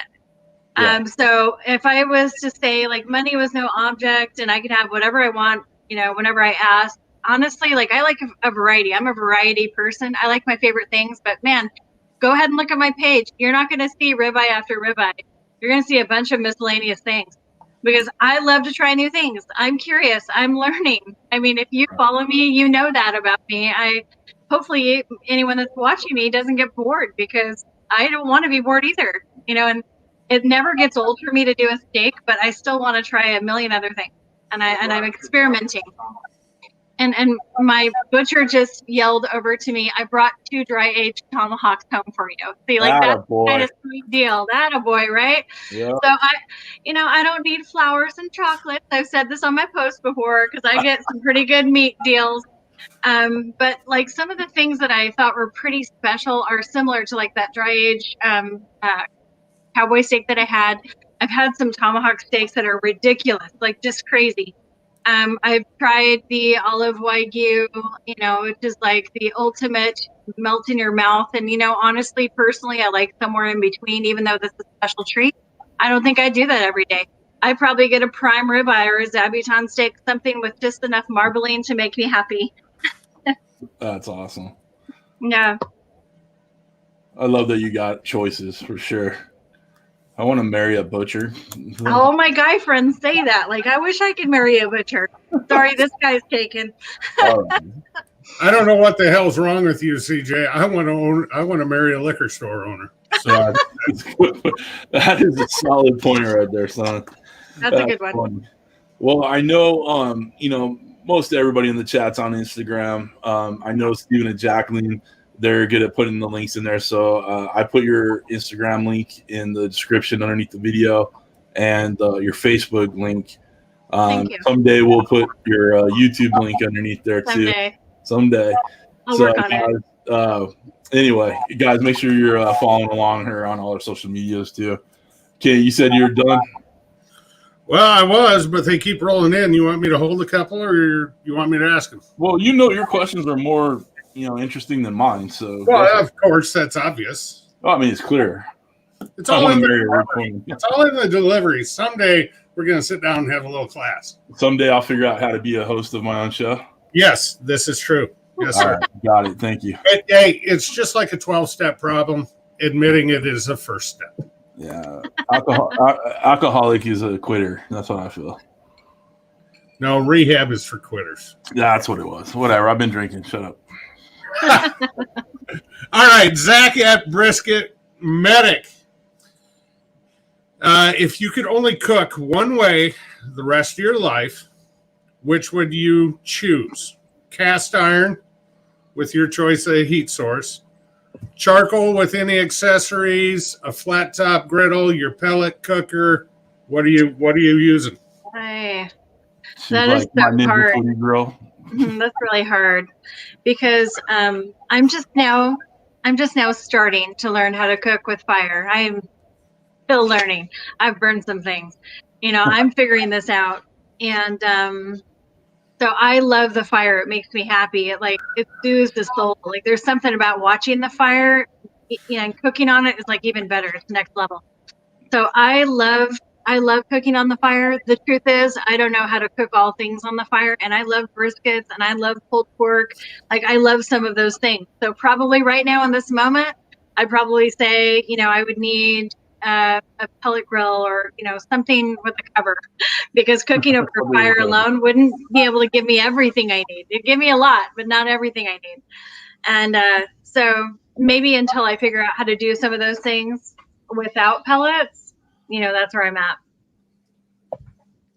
Speaker 1: Yeah.
Speaker 3: So if I was to say like money was no object and I could have whatever I want, whenever I ask, honestly, like I like a variety. I'm a variety person. I like my favorite things, but man, go ahead and look at my page. You're not going to see ribeye after ribeye. You're going to see a bunch of miscellaneous things because I love to try new things. I'm curious. I'm learning. I mean, if you follow me, you know that about me. Hopefully anyone that's watching me doesn't get bored because I don't want to be bored either, and it never gets old for me to do a steak, but I still want to try a million other things. And I'm experimenting. And my butcher just yelled over to me, I brought 2 dry aged tomahawks home for you. See, like that's kind of sweet deal. That a boy, right?
Speaker 1: Yeah.
Speaker 3: So I don't need flowers and chocolates. I've said this on my post before because I get some pretty good meat deals. But like some of the things that I thought were pretty special are similar to like that dry aged cowboy steak that I had. I've had some tomahawk steaks that are ridiculous, like just crazy. I've tried the olive wagyu, which is like the ultimate melt in your mouth. And, honestly, personally, I like somewhere in between, even though this is a special treat. I don't think I do that every day. I probably get a prime ribeye or a zabuton steak, something with just enough marbling to make me happy.
Speaker 1: That's awesome.
Speaker 3: Yeah.
Speaker 1: I love that you got choices for sure. I want to marry a butcher.
Speaker 3: All my guy friends say that. Like, I wish I could marry a butcher. Sorry, this guy's taken.
Speaker 2: I don't know what the hell's wrong with you, CJ. I want to marry a liquor store owner.
Speaker 1: So that is a solid point right there, son.
Speaker 3: That's a good one.
Speaker 1: Funny. Well, I know, most everybody in the chat's on Instagram. I know Steven and Jacqueline, they're good at putting the links in there. So I put your Instagram link in the description underneath the video and your Facebook link.
Speaker 3: Thank you.
Speaker 1: Someday we'll put your YouTube link underneath there too. Someday.
Speaker 3: I'll work on it.
Speaker 1: Anyway, guys, make sure you're following along her on all our social medias too. Okay, you said you're done?
Speaker 2: Well, I was, but they keep rolling in. You want me to hold a couple or you want me to ask them?
Speaker 1: Well, your questions are more interesting than mine. So,
Speaker 2: well, of course, that's obvious.
Speaker 1: Well, I mean, it's clear.
Speaker 2: It's all in the delivery. Someday we're going to sit down and have a little class.
Speaker 1: Someday I'll figure out how to be a host of my own show.
Speaker 2: Yes, this is true. Yes, sir.
Speaker 1: Right, got it. Thank you.
Speaker 2: Hey, it's just like a 12-step problem. Admitting it is a first step.
Speaker 1: Yeah. Alcoholic is a quitter. That's what I feel.
Speaker 2: No, rehab is for quitters.
Speaker 1: That's what it was. Whatever. I've been drinking. Shut up.
Speaker 2: All right, Zach at Brisket Medic. If you could only cook one way the rest of your life, which would you choose? Cast iron with your choice of heat source, charcoal with any accessories, a flat top griddle, your pellet cooker. What are you using?
Speaker 3: Hey, that is so hard. That's really hard because I'm just now starting to learn how to cook with fire. I'm still learning. I've burned some things. I'm figuring this out. And so I love the fire. It makes me happy. It soothes the soul. Like there's something about watching the fire, and cooking on it is like even better. It's next level. So I love cooking on the fire. The truth is I don't know how to cook all things on the fire, and I love briskets and I love pulled pork. Like I love some of those things. So probably right now in this moment, I'd probably say, I would need a pellet grill or, something with a cover, because cooking over fire alone wouldn't be able to give me everything I need. It'd give me a lot, but not everything I need. And so maybe until I figure out how to do some of those things without pellets, that's where I'm at.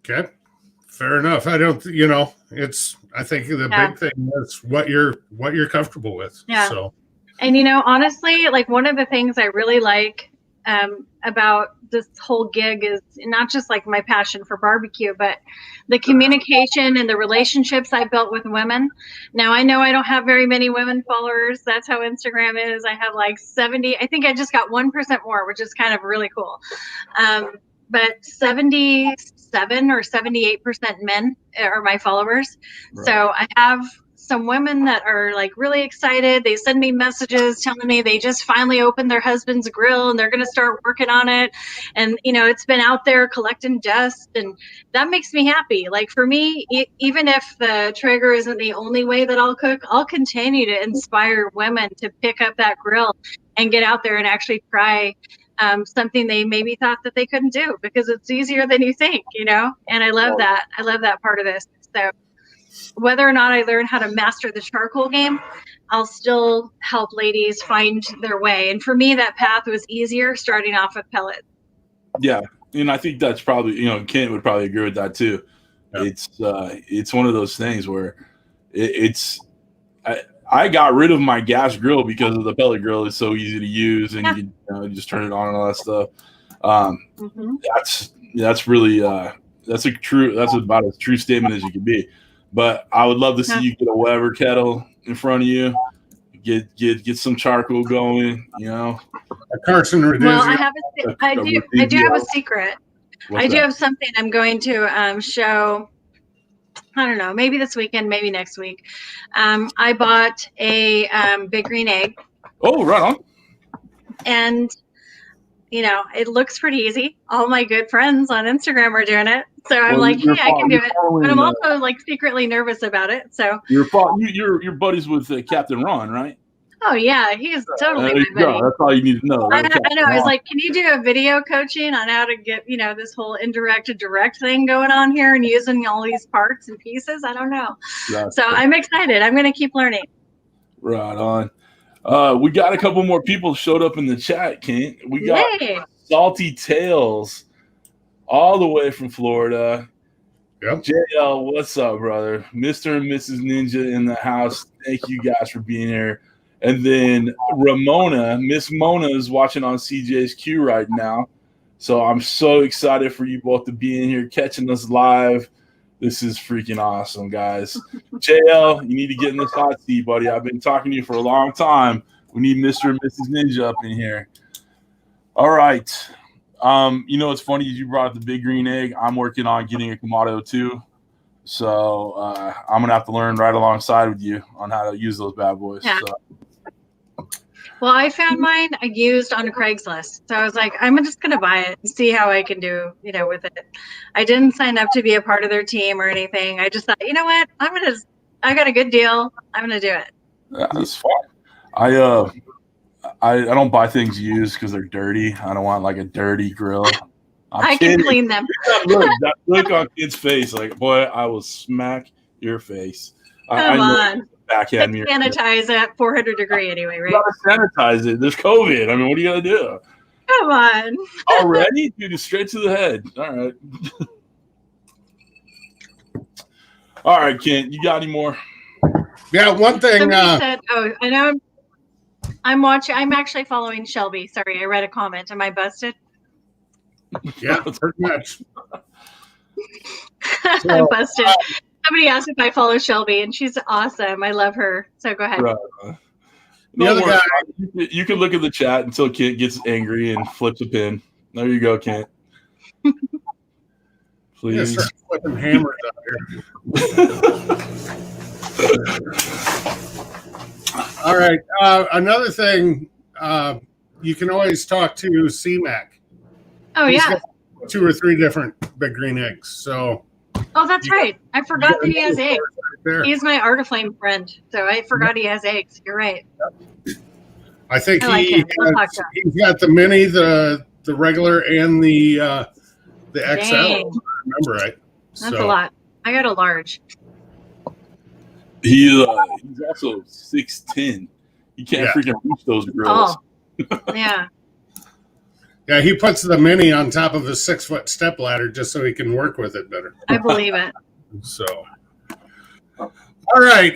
Speaker 2: Okay. Fair enough. I don't, I think the big thing is what you're comfortable with.
Speaker 3: Yeah.
Speaker 2: So.
Speaker 3: And, honestly, like one of the things I really like about this whole gig is not just like my passion for barbecue, but the communication and the relationships I built with women. Now, I know I don't have very many women followers. That's how Instagram is. I have like 70. I think I just got 1% more, which is kind of really cool. But 77 or 78% men are my followers. Right. So I have some women that are like really excited. They send me messages telling me they just finally opened their husband's grill and they're going to start working on it. And, it's been out there collecting dust, and that makes me happy. Like for me, even if the Traeger isn't the only way that I'll cook, I'll continue to inspire women to pick up that grill and get out there and actually try something they maybe thought that they couldn't do, because it's easier than you think, and I love that. I love that part of this. So whether or not I learn how to master the charcoal game, I'll still help ladies find their way. And for me, that path was easier starting off with pellets.
Speaker 1: Yeah. And I think that's probably, Kent would probably agree with that too. Yeah. It's one of those things where I got rid of my gas grill because of the pellet grill. It's so easy to use, and you just turn it on and all that stuff. That's really that's about as true statement as you can be. But I would love to see you get a Weber kettle in front of you, get some charcoal going. A
Speaker 2: Carson Reduzier.
Speaker 3: Well, I do have a secret. I do have something I'm going to show. I don't know, maybe this weekend, maybe next week. I bought a big green egg.
Speaker 1: Oh, right on.
Speaker 3: And, it looks pretty easy. All my good friends on Instagram are doing it. So I'm like, hey, I can do it. But I'm also like secretly nervous about it. So
Speaker 1: you're buddies with Captain Ron, right?
Speaker 3: Oh yeah, he's totally my buddy.
Speaker 1: That's all you need to know.
Speaker 3: I know. I was like, can you do a video coaching on how to get, this whole indirect to direct thing going on here and using all these parts and pieces? I don't know. So I'm excited. I'm going to keep learning.
Speaker 1: Right on. We got a couple more people showed up in the chat, Kent. We got Salty Tails all the way from Florida.
Speaker 2: Yep.
Speaker 1: JL, what's up, brother? Mr. and Mrs. Ninja in the house. Thank you guys for being here. And then Ramona, Miss Mona is watching on CJ's Q right now. So I'm so excited for you both to be in here, catching us live. This is freaking awesome, guys. JL, you need to get in this hot seat, buddy. I've been talking to you for a long time. We need Mr. and Mrs. Ninja up in here. All right. It's funny you brought up the big green egg. I'm working on getting a Kamado too. So I'm going to have to learn right alongside with you on how to use those bad boys.
Speaker 3: Yeah.
Speaker 1: So.
Speaker 3: Well, I found mine used on Craigslist. So I was like, I'm just going to buy it and see how I can do, with it. I didn't sign up to be a part of their team or anything. I just thought, you know what? I got a good deal. I'm going to do it.
Speaker 1: Yeah, that's fine. I don't buy things used because they're dirty. I don't want like a dirty grill.
Speaker 3: I can clean them.
Speaker 1: That look on kid's face, like, boy, I will smack your face.
Speaker 3: Come on.
Speaker 1: Backhand me.
Speaker 3: Sanitize at 400 degree anyway, right?
Speaker 1: You gotta sanitize it. There's COVID. I mean, what are you gonna do?
Speaker 3: Come on.
Speaker 1: Already? Dude, it's straight to the head. All right. All right, Kent, you got any more?
Speaker 2: Yeah, one thing.
Speaker 3: Somebody said, I know I'm actually following Shelby. Sorry, I read a comment. Am I busted?
Speaker 2: Yeah, pretty much.
Speaker 3: I'm busted. Somebody asked if I follow Shelby, and she's awesome. I love her. So go ahead.
Speaker 1: Right. You can look at the chat until Kent gets angry and flips a pin. There you go, Kent. Please.
Speaker 2: Start flipping hammers out here. All right. Another thing, you can always talk to CMAC.
Speaker 3: Oh, yeah.
Speaker 2: 2 or 3 different big green eggs. So.
Speaker 3: Oh, that's right. I forgot that he has eggs. Right, he's my Artiflame friend, so I forgot he has eggs. You're right.
Speaker 2: I think he's got the mini, the the regular and the XL.
Speaker 3: Dang.
Speaker 2: If I remember right.
Speaker 3: That's a lot. I got a large.
Speaker 1: He's also 6'10". You can't freaking reach those grills.
Speaker 3: Oh, yeah.
Speaker 2: Yeah, he puts the mini on top of his 6-foot step ladder just so he can work with it better.
Speaker 3: I believe it.
Speaker 2: So, all right.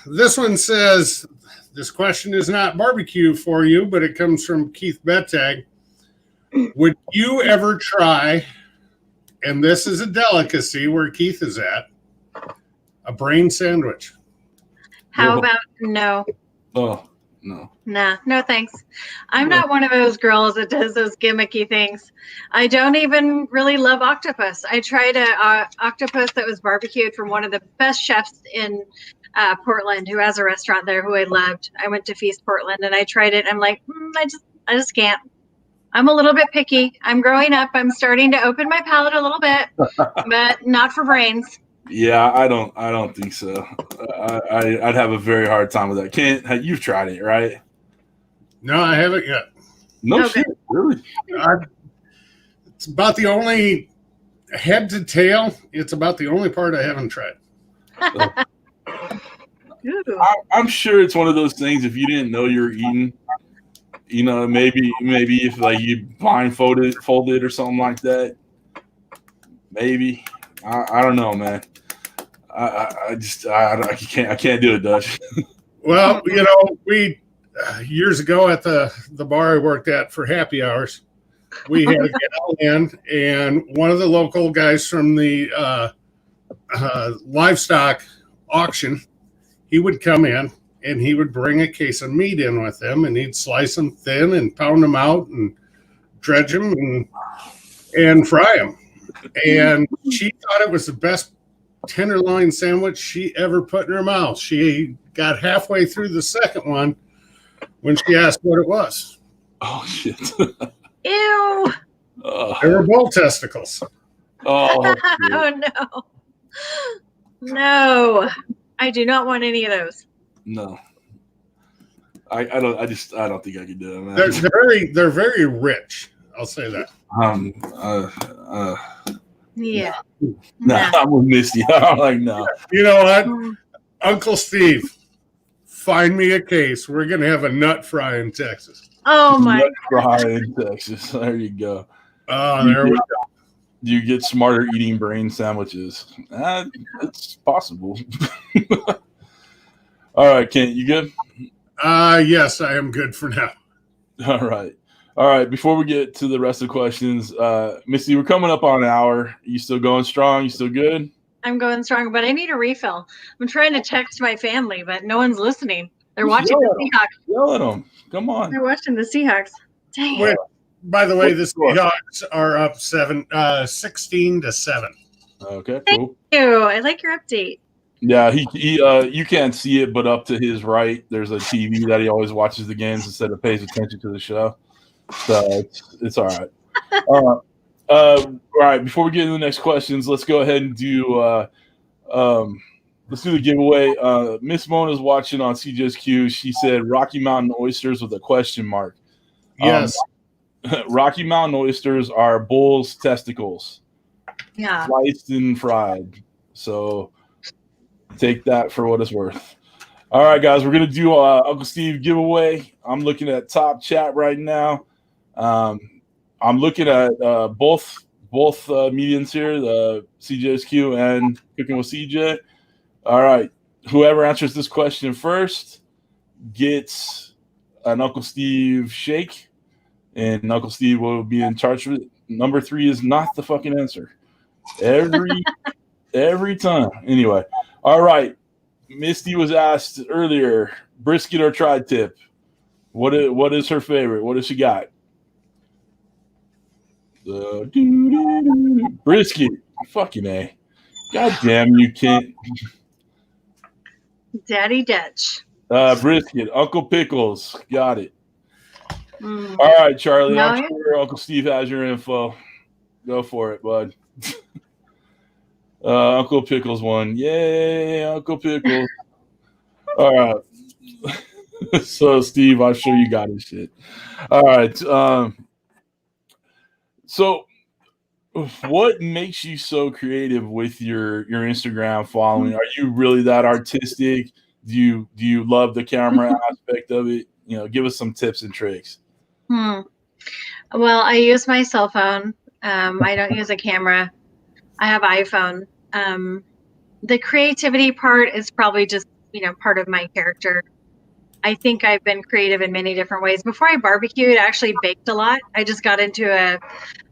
Speaker 2: This one says, this question is not barbecue for you, but it comes from Keith Bettag. Would you ever try, and this is a delicacy where Keith is at, a brain sandwich?
Speaker 3: How about no?
Speaker 1: Oh, no.
Speaker 3: Nah, no thanks. I'm not one of those girls that does those gimmicky things. I don't even really love octopus. I tried a octopus that was barbecued from one of the best chefs in Portland, who has a restaurant there, who I loved. I went to Feast Portland and I tried it. I'm like, I just can't. I'm a little bit picky. I'm growing up. I'm starting to open my palate a little bit, but not for brains.
Speaker 1: Yeah, I don't think so. I'd have a very hard time with that. Kent, you've tried it, right?
Speaker 2: No, I haven't yet.
Speaker 1: No shit, really?
Speaker 2: It's about the only head to tail. It's about the only part I haven't tried.
Speaker 1: I'm sure it's one of those things. If you didn't know you were eating, maybe if like you blindfolded or something like that, maybe. I don't know, man. I can't do it, Dutch.
Speaker 2: Well, we years ago at the bar I worked at for happy hours, we had a gal in, and one of the local guys from the livestock auction, he would come in and he would bring a case of meat in with him, and he'd slice them thin and pound them out and dredge them and fry them. And she thought it was the best tenderloin sandwich she ever put in her mouth. She got halfway through the second one when she asked what it was.
Speaker 1: Oh, shit.
Speaker 3: Ew.
Speaker 2: They were bull testicles.
Speaker 1: Oh,
Speaker 3: oh, no. No. I do not want any of those.
Speaker 1: No. I don't think I could do it, man.
Speaker 2: They're very rich. I'll say that.
Speaker 3: Yeah.
Speaker 1: No, I'm with Misty. I'm like, no.
Speaker 2: You know what? Uncle Steve, find me a case. We're going to have a nut fry in Texas.
Speaker 3: Oh, my
Speaker 1: Nut fry in Texas. There you go.
Speaker 2: There we go.
Speaker 1: You get smarter eating brain sandwiches. It's possible. All right, Kent, you good?
Speaker 2: Yes, I am good for now.
Speaker 1: All right. Before we get to the rest of the questions, Misty, we're coming up on an hour. You still going strong? You still good?
Speaker 3: I'm going strong, but I need a refill. I'm trying to text my family, but no one's listening. They're watching the Seahawks.
Speaker 1: Yell at them. Come on.
Speaker 3: They're watching the Seahawks. Dang it.
Speaker 2: By the way, the Seahawks are up 16-7.
Speaker 1: Okay, cool.
Speaker 3: Thank you. I like your update.
Speaker 1: Yeah, he you can't see it, but up to his right, there's a TV that he always watches the games instead of pays attention to the show. So it's all right. All right, before we get into the next questions, let's go ahead and do let's do the giveaway. Miss Mona's watching on CJ's Q. She said Rocky Mountain oysters with a question mark.
Speaker 2: Yes.
Speaker 1: Rocky Mountain oysters are bull's testicles.
Speaker 3: Yeah.
Speaker 1: Sliced and fried. So take that for what it's worth. All right, guys, we're going to do Uncle Steve giveaway. I'm looking at top chat right now. I'm looking at both mediums here, the CJ's Q and Cooking with CJ. All right, whoever answers this question first gets an Uncle Steve shake, and Uncle Steve will be in charge of it. Number 3 is not the fucking answer. Every time. Anyway, all right. Misty was asked earlier, brisket or tri-tip. What is her favorite? What does she got? Brisket. Fucking A. God damn you, Kent.
Speaker 3: Daddy Dutch.
Speaker 1: Brisket. Uncle Pickles. Got it. All right, Charlie. I'm sure Uncle Steve has your info. Go for it, bud. Uncle Pickles won. Yay, Uncle Pickles. All right. So, Steve, I'm sure you got his shit. All right. So what makes you so creative with your Instagram following? Are you really that artistic? Do you love the camera aspect of it? You know, give us some tips and tricks.
Speaker 3: Well, I use my cell phone. I don't use a camera. I have iPhone. The creativity part is probably just, part of my character. I think I've been creative in many different ways. Before I barbecued, I actually baked a lot. I just got into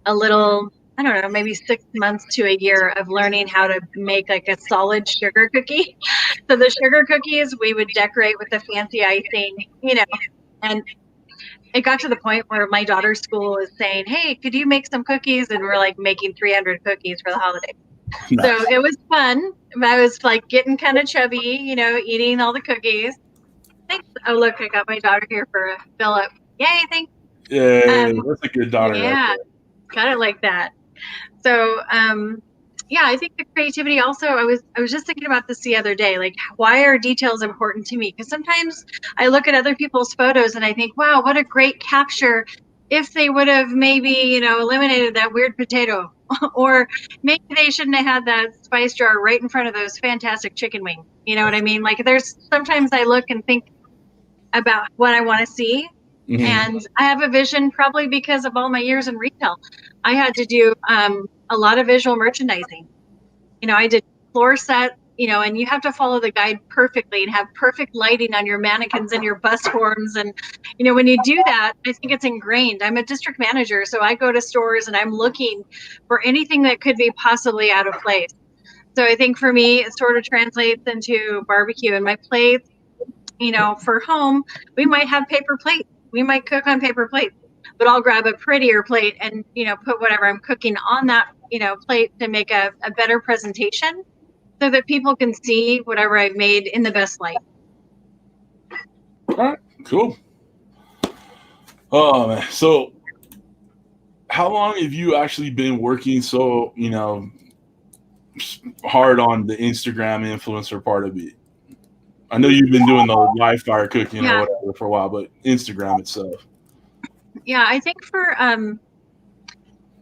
Speaker 3: a little, I don't know, maybe 6 months to a year of learning how to make like a solid sugar cookie. So the sugar cookies, we would decorate with the fancy icing, and it got to the point where my daughter's school is saying, "Hey, could you make some cookies?" And we're like making 300 cookies for the holiday. Nice. So it was fun. I was like getting kind of chubby, eating all the cookies. Thanks. Oh, look, I got my daughter here for a fill up. Yay, thanks.
Speaker 1: Yeah, that's a good daughter.
Speaker 3: Yeah, got it like that. So, yeah, I think the creativity also, I was just thinking about this the other day, like why are details important to me? Because sometimes I look at other people's photos and I think, wow, what a great capture if they would have maybe, eliminated that weird potato or maybe they shouldn't have had that spice jar right in front of those fantastic chicken wings. You know what I mean? Like there's sometimes I look and think about what I want to see. Mm-hmm. And I have a vision probably because of all my years in retail. I had to do a lot of visual merchandising. I did floor set, and you have to follow the guide perfectly and have perfect lighting on your mannequins and your bus forms. And, when you do that, I think it's ingrained. I'm a district manager, so I go to stores and I'm looking for anything that could be possibly out of place. So I think for me, it sort of translates into barbecue and my plates, for home, we might have paper plates. We might cook on paper plates, but I'll grab a prettier plate and, put whatever I'm cooking on that, plate to make a better presentation so that people can see whatever I've made in the best light.
Speaker 1: All right, cool. Oh, man. So how long have you actually been working so, hard on the Instagram influencer part of it? I know you've been doing the live fire cooking or whatever for a while, but Instagram itself.
Speaker 3: Yeah, I think for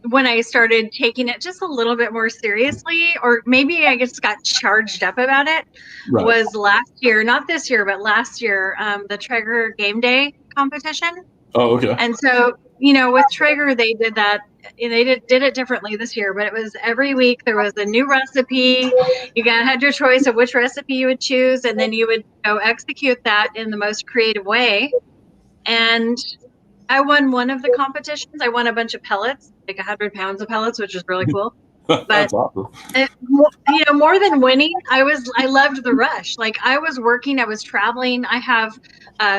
Speaker 3: when I started taking it just a little bit more seriously, or maybe I just got charged up about it, was last year, not this year, but last year, the Traeger Game Day competition.
Speaker 1: Oh, okay.
Speaker 3: And so, with Traeger, they did that. They did it differently this year, but it was every week there was a new recipe. You had your choice of which recipe you would choose, and then you would go execute that in the most creative way. And I won one of the competitions. I won a bunch of pellets, like 100 pounds of pellets, which is really cool. But
Speaker 1: that's awesome.
Speaker 3: More than winning, I loved the rush. Like I was working, I was traveling. I have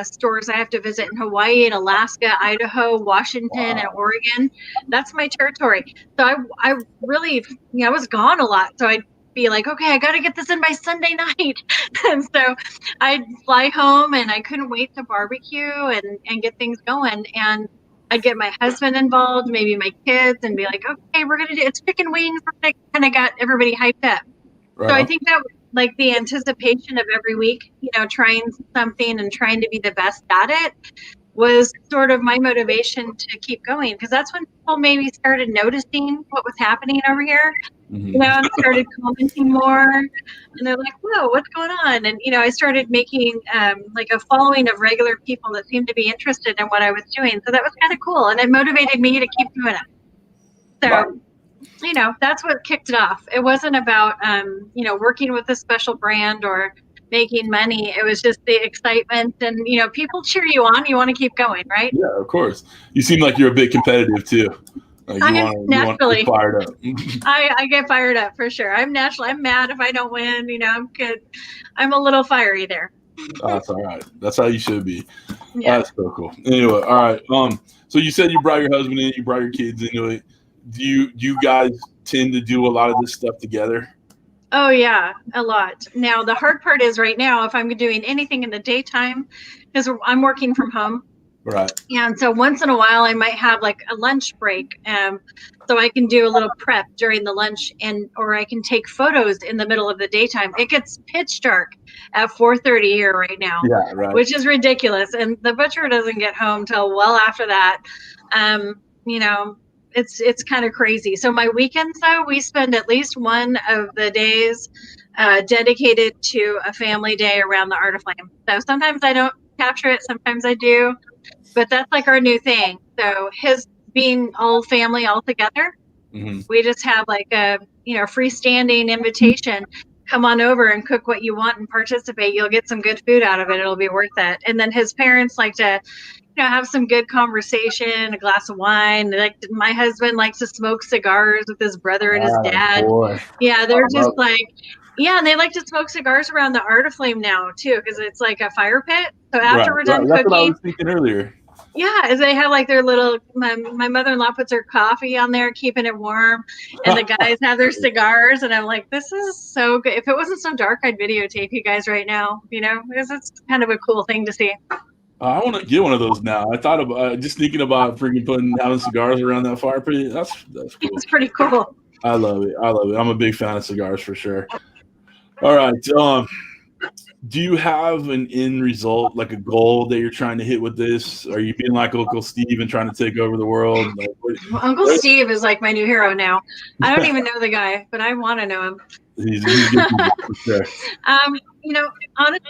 Speaker 3: stores I have to visit in Hawaii and Alaska, Idaho, Washington, and Oregon. That's my territory. So I really, I was gone a lot. So I'd be like, okay, I got to get this in by Sunday night. And so I'd fly home and I couldn't wait to barbecue and get things going. And I'd get my husband involved, maybe my kids, and be like, okay, we're going to do it's chicken wings. I kind of got everybody hyped up. Right. So I think that like the anticipation of every week, trying something and trying to be the best at it was sort of my motivation to keep going. Because that's when people maybe started noticing what was happening over here, and started commenting more. And they're like, whoa, what's going on? And, I started making like a following of regular people that seemed to be interested in what I was doing. So that was kind of cool. And it motivated me to keep doing it. So, that's what kicked it off. It wasn't about, working with a special brand or making money. It was just the excitement and, people cheer you on. You want to keep going, right?
Speaker 1: Yeah, of course. You seem like you're a bit competitive too. Like
Speaker 3: I am naturally
Speaker 1: get fired up.
Speaker 3: I get fired up for sure. I'm mad if I don't win. I'm good. I'm a little fiery there.
Speaker 1: That's all right. That's how you should be. Yeah. That's so cool. Anyway, all right. So you said you brought your husband in, you brought your kids into it. Do you guys tend to do a lot of this stuff together?
Speaker 3: Oh yeah, a lot. Now the hard part is right now if I'm doing anything in the daytime, because I'm working from home.
Speaker 1: Right.
Speaker 3: And so once in a while I might have like a lunch break. So I can do a little prep during the lunch or I can take photos in the middle of the daytime. It gets pitch dark at 4:30 here right now, which is ridiculous. And the butcher doesn't get home till well after that. it's kind of crazy. So my weekends, though, we spend at least one of the days dedicated to a family day around the Artiflame. So sometimes I don't capture it, sometimes I do, but that's like our new thing. So his being all family all together, we just have like a freestanding invitation. Come on over and cook what you want and participate. You'll get some good food out of it. It'll be worth it. And then his parents like to have some good conversation, a glass of wine. Like my husband likes to smoke cigars with his brother and his dad.
Speaker 1: Boy.
Speaker 3: Yeah, they're just like, and they like to smoke cigars around the Artiflame now too, because it's like a fire pit. So after we're done
Speaker 1: that's
Speaker 3: cooking,
Speaker 1: what I was thinking earlier.
Speaker 3: Yeah, as they have like their little. My mother-in-law puts her coffee on there, keeping it warm, and the guys have their cigars. And I'm like, this is so good. If it wasn't so dark, I'd videotape you guys right now. Because it's kind of a cool thing to see.
Speaker 1: I want to get one of those now. I thought about just thinking about freaking having cigars around that fire pit. That's cool.
Speaker 3: It's pretty cool.
Speaker 1: I love it. I'm a big fan of cigars for sure. All right. Do you have an end result, like a goal that you're trying to hit with this? Are you being like Uncle Steve and trying to take over the world? Like,
Speaker 3: Uncle Steve is like my new hero now. I don't even know the guy, but I want to know him.
Speaker 1: He's good for sure.
Speaker 3: Honestly,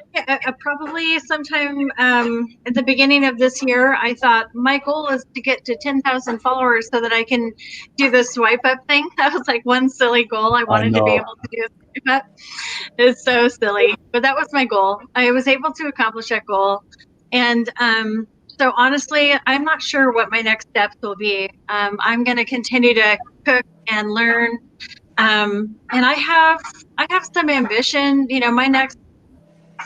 Speaker 3: probably sometime at the beginning of this year, I thought my goal is to get to 10,000 followers so that I can do the swipe up thing. That was like one silly goal. I wanted to be able to do a swipe up. It's so silly, but that was my goal. I was able to accomplish that goal. And so honestly, I'm not sure what my next steps will be. I'm going to continue to cook and learn. And I have some ambition. My next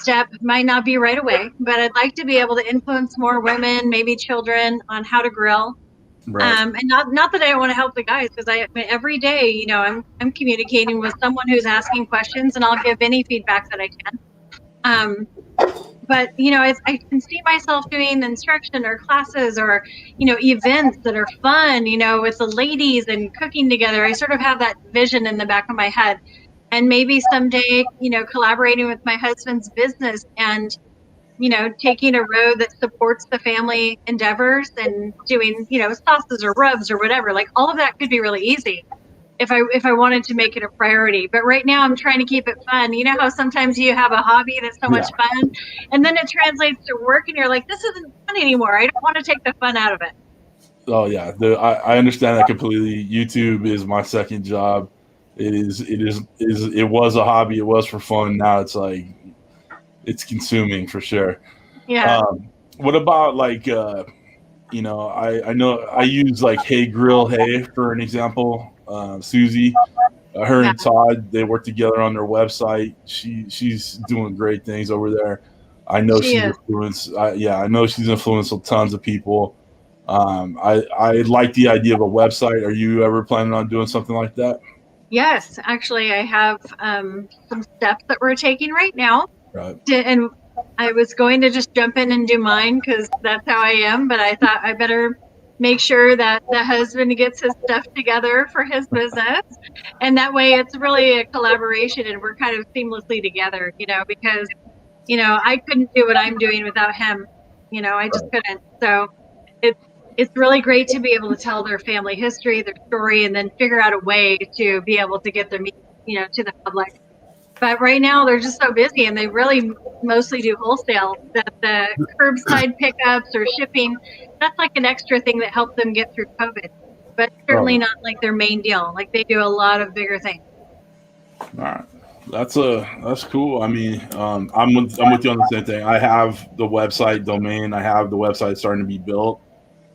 Speaker 3: step might not be right away, but I'd like to be able to influence more women, maybe children, on how to grill. Right. And not that I don't want to help the guys, because every day, I'm communicating with someone who's asking questions, and I'll give any feedback that I can. But I can see myself doing instruction or classes or events that are fun, with the ladies and cooking together. I sort of have that vision in the back of my head, and maybe someday collaborating with my husband's business and taking a road that supports the family endeavors and doing sauces or rubs or whatever. Like all of that could be really easy if I wanted to make it a priority. But right now I'm trying to keep it fun. You know how sometimes you have a hobby that's so much fun, and then it translates to work, and you're like, this isn't fun anymore. I don't want to take the fun out of it.
Speaker 1: Oh yeah, I understand that completely. YouTube is my second job. It was a hobby. It was for fun. Now it's like it's consuming for sure.
Speaker 3: Yeah.
Speaker 1: What about like I know I use like Hey Grill Hey for an example. Susie, her and Todd, they work together on their website. She's doing great things over there. I know she's influenced. I know she's influenced tons of people. I like the idea of a website. Are you ever planning on doing something like that?
Speaker 3: Yes, actually, I have some steps that we're taking right now. Right. And I was going to just jump in and do mine because that's how I am. But I thought I better make sure that the husband gets his stuff together for his business. And that way it's really a collaboration and we're kind of seamlessly together, because, I couldn't do what I'm doing without him. I just couldn't. So it's really great to be able to tell their family history, their story, and then figure out a way to be able to get their meat, to the public. But right now they're just so busy, and they really mostly do wholesale. That the curbside pickups or shipping, that's like an extra thing that helped them get through COVID. But certainly not like their main deal. Like they do a lot of bigger things.
Speaker 1: All right, that's cool. I mean, I'm with you on the same thing. I have the website domain. I have the website starting to be built,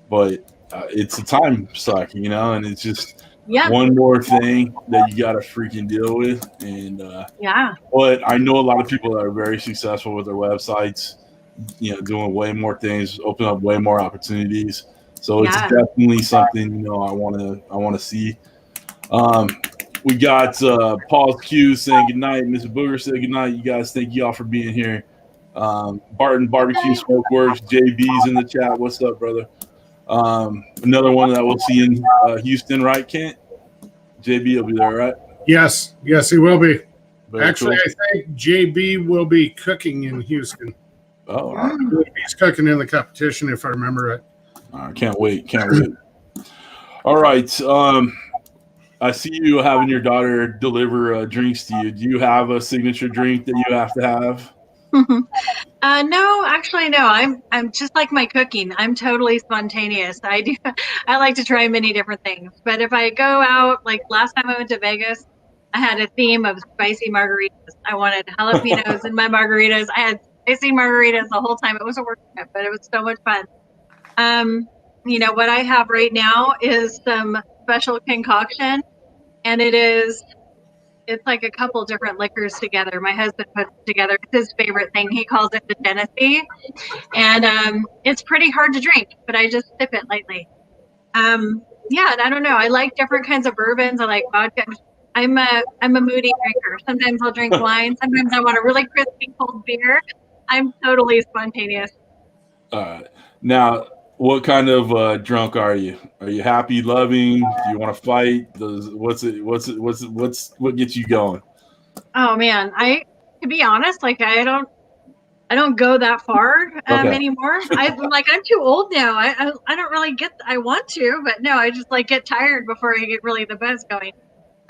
Speaker 1: but it's a time suck, and it's just. Yeah. One more thing that you got to freaking deal with. And but I know a lot of people that are very successful with their websites, doing way more things, open up way more opportunities. So it's definitely something, I want to see. We got Paul's Q saying goodnight. Mr. Booger said goodnight. You guys, thank you all for being here. Barton Barbecue Smokeworks, JB's in the chat. What's up, brother? Another one that we'll see in Houston, right, Kent? JB will be there, right?
Speaker 2: Yes, he will be.
Speaker 1: Very
Speaker 2: Actually,
Speaker 1: cool.
Speaker 2: I think JB will be cooking in Houston.
Speaker 1: Oh, all right.
Speaker 2: He's cooking in the competition, if I remember right.
Speaker 1: Can't wait. All right. I see you having your daughter deliver drinks to you. Do you have a signature drink that you have to have?
Speaker 3: No, actually, no. I'm just like my cooking. I'm totally spontaneous. I like to try many different things. But if I go out, like last time I went to Vegas, I had a theme of spicy margaritas. I wanted jalapenos in my margaritas. I had spicy margaritas the whole time. It was a work trip, but it was so much fun. What I have right now is some special concoction, and it's like a couple different liquors together. My husband puts it together. It's his favorite thing. He calls it the Genesee. And it's pretty hard to drink, but I just sip it lightly. And I don't know. I like different kinds of bourbons. I like vodka. I'm a moody drinker. Sometimes I'll drink wine. Sometimes I want a really crispy cold beer. I'm totally spontaneous.
Speaker 1: All right. Now, what kind of drunk are you? Are you happy, loving? Do you want to fight? What gets you going?
Speaker 3: Oh man, to be honest, like I don't go that far anymore. I'm too old now. I don't really I want to, but no, I just like get tired before I get really the buzz going.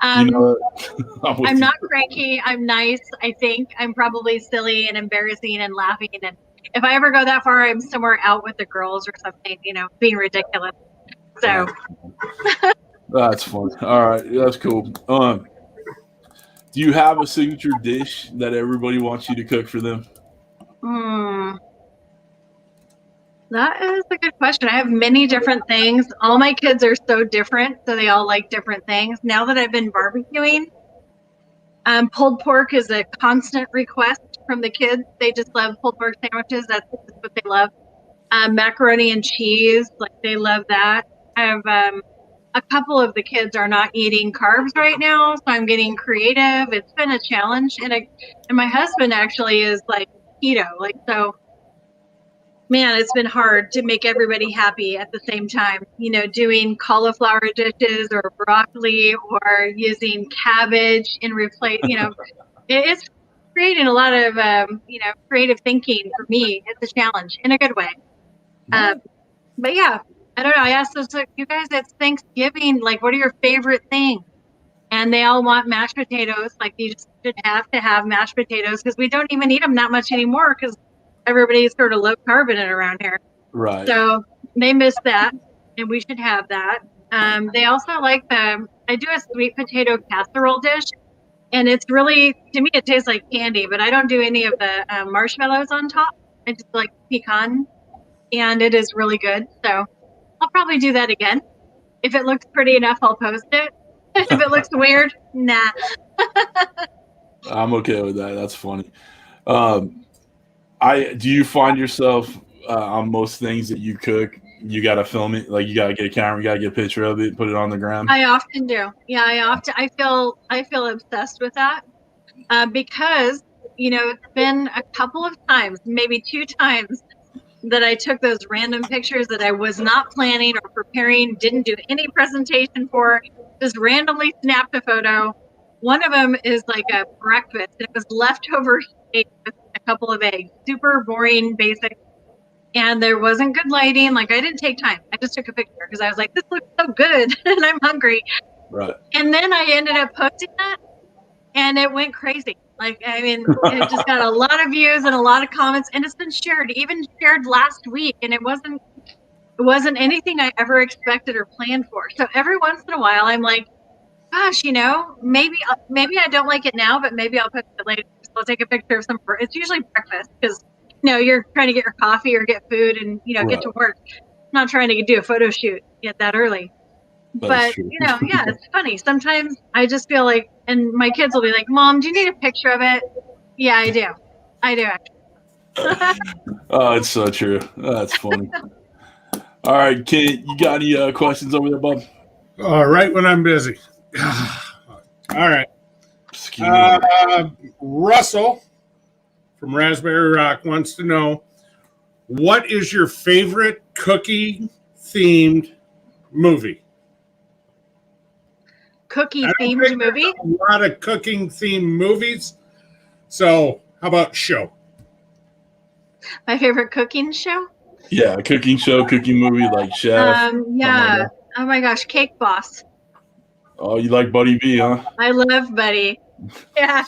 Speaker 3: I'm not cranky. I'm nice. I think I'm probably silly and embarrassing and laughing. And if I ever go that far, I'm somewhere out with the girls or something, being ridiculous. So
Speaker 1: that's fun. All right, that's cool. Do you have a signature dish that everybody wants you to cook for them?
Speaker 3: That is a good question. I have many different things. All my kids are so different, so they all like different things. Now that I've been barbecuing, pulled pork is a constant request from the kids. They just love pulled pork sandwiches. That's what they love. Macaroni and cheese, like they love that. I have a couple of the kids are not eating carbs right now, so I'm getting creative. It's been a challenge, and my husband actually is like keto, so. Man, it's been hard to make everybody happy at the same time. Doing cauliflower dishes or broccoli or using cabbage in replace. It's creating a lot of creative thinking for me. It's a challenge in a good way. But yeah, I don't know. I asked those, you guys, it's Thanksgiving. Like, what are your favorite things? And they all want mashed potatoes. Like, you just should have to have mashed potatoes because we don't even eat them that much anymore because everybody's sort of low carb in it around here.
Speaker 1: Right.
Speaker 3: So they miss that, and we should have that. They also like I do a sweet potato casserole dish, and it's really, to me, it tastes like candy, but I don't do any of the marshmallows on top. I just like pecan, and it is really good. So I'll probably do that again. If it looks pretty enough, I'll post it. If it looks weird, nah.
Speaker 1: I'm okay with that. That's funny. Do you find yourself on most things that you cook, you got to film it? Like, you got to get a camera, you got to get a picture of it, put it on the gram?
Speaker 3: I often do. Yeah, I feel obsessed with that because, it's been a couple of times, maybe 2 times, that I took those random pictures that I was not planning or preparing, didn't do any presentation for, just randomly snapped a photo. One of them is like a breakfast. It was leftover steak with a couple of eggs. Super boring, basic. And there wasn't good lighting. Like, I didn't take time. I just took a picture because I was like, this looks so good and I'm hungry.
Speaker 1: Right.
Speaker 3: And then I ended up posting that and it went crazy. Like, I mean, it just got a lot of views and a lot of comments, and it's been shared last week. And it wasn't anything I ever expected or planned for. So every once in a while I'm like, gosh, maybe I don't like it now, but maybe I'll post it later. So I'll take a picture of it's usually breakfast because, you're trying to get your coffee or get food and, get to work. I'm not trying to do a photo shoot yet that early. But, yeah, it's funny. Sometimes I just feel like, and my kids will be like, Mom, do you need a picture of it? Yeah, I do. Actually.
Speaker 1: Oh, it's so true. That's funny. All right, Kent, you got any questions over there, bub?
Speaker 2: Right when I'm busy. All right. Russell from Raspberry Rock wants to know, what is your favorite cookie-themed movie?
Speaker 3: Cookie-themed movie?
Speaker 2: A lot of cooking-themed movies. So, how about show?
Speaker 3: My favorite cooking show?
Speaker 1: Yeah, a cooking show, cooking movie, like Chef.
Speaker 3: Yeah. Oh my gosh, Cake Boss.
Speaker 1: Oh, you like Buddy B, huh?
Speaker 3: I love Buddy. Yeah,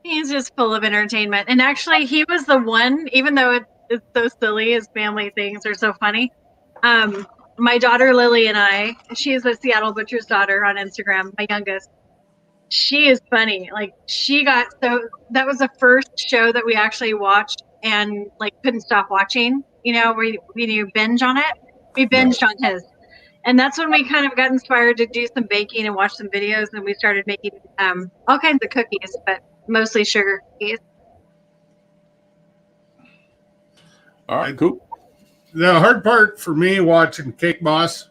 Speaker 3: he's just full of entertainment. And actually, he was the one, even though it's so silly, his family things are so funny. My daughter Lily and I, she's a Seattle Butcher's daughter on Instagram, my youngest. She is funny. Like that was the first show that we actually watched and like couldn't stop watching. You know, we binge on it. We binged on his. And that's when we kind of got inspired to do some baking and watch some videos, and we started making all kinds of cookies, but mostly sugar cookies.
Speaker 1: All right, cool.
Speaker 2: The hard part for me watching Cake Boss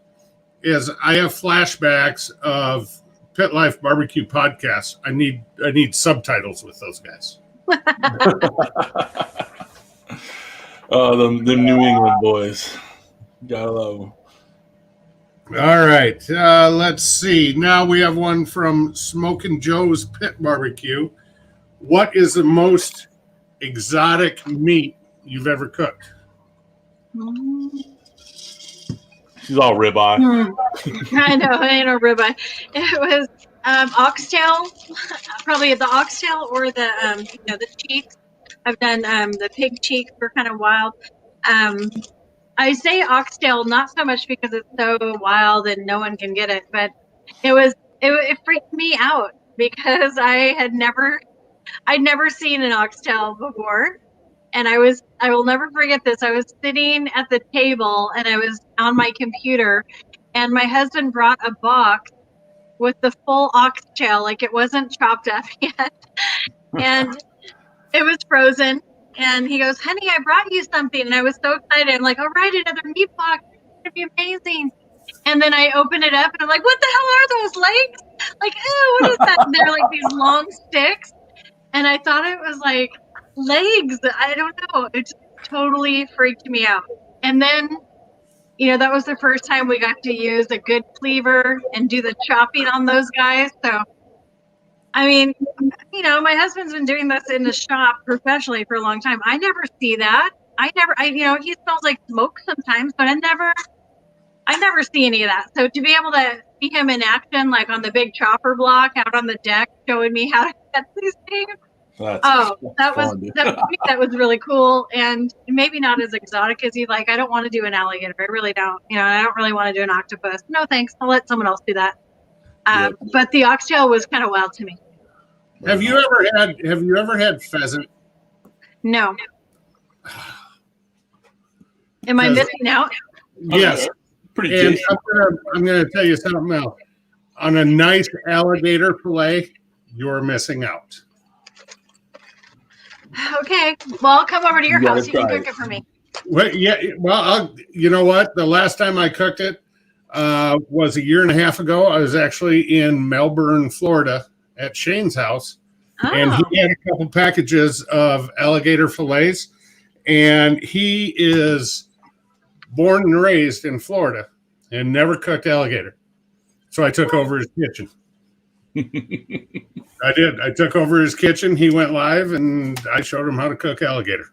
Speaker 2: is I have flashbacks of Pit Life Barbecue podcasts. I need subtitles with those guys.
Speaker 1: The New England boys. Gotta love them.
Speaker 2: All right. Let's see. Now we have one from Smoking Joe's Pit Barbecue. What is the most exotic meat you've ever cooked?
Speaker 1: She's all ribeye.
Speaker 3: I know, it ain't a ribeye. It was oxtail, probably the oxtail or the the cheeks. I've done the pig cheeks were kind of wild. I say oxtail not so much because it's so wild and no one can get it, but it freaked me out because I'd never seen an oxtail before. And I will never forget this. I was sitting at the table and I was on my computer and my husband brought a box with the full oxtail, like it wasn't chopped up yet. And it was frozen. And he goes, honey, I brought you something. And I was so excited. I'm like, all right, another meat box. It's going to be amazing. And then I open it up and I'm like, what the hell are those legs? Like, ew, what is that? And they're like these long sticks. And I thought it was like legs. I don't know. It just totally freaked me out. And then, that was the first time we got to use a good cleaver and do the chopping on those guys. So, I mean, my husband's been doing this in the shop professionally for a long time. I never see that. He smells like smoke sometimes, but I never see any of that. So to be able to see him in action, like on the big chopper block out on the deck, showing me how to cut these things. That was really cool, and maybe not as exotic as you'd like. I don't want to do an alligator. I really don't. I don't really want to do an octopus. No, thanks. I'll let someone else do that. But the oxtail was kind of wild to me.
Speaker 2: Have you ever had pheasant?
Speaker 3: No. Am I missing out?
Speaker 2: Yes.
Speaker 1: Pretty
Speaker 2: and
Speaker 1: tasty.
Speaker 2: I'm gonna tell you something else. On a nice alligator fillet, you're missing out.
Speaker 3: Okay. Well, I'll come over to your house. You can cook it for me.
Speaker 2: Well, yeah. Well, you know what? The last time I cooked it was a year and a half ago. I was actually in Melbourne, Florida, at Shane's house, and he had a couple packages of alligator fillets. And he is born and raised in Florida and never cooked alligator. So I took over his kitchen. I did. I took over his kitchen. He went live, and I showed him how to cook alligator.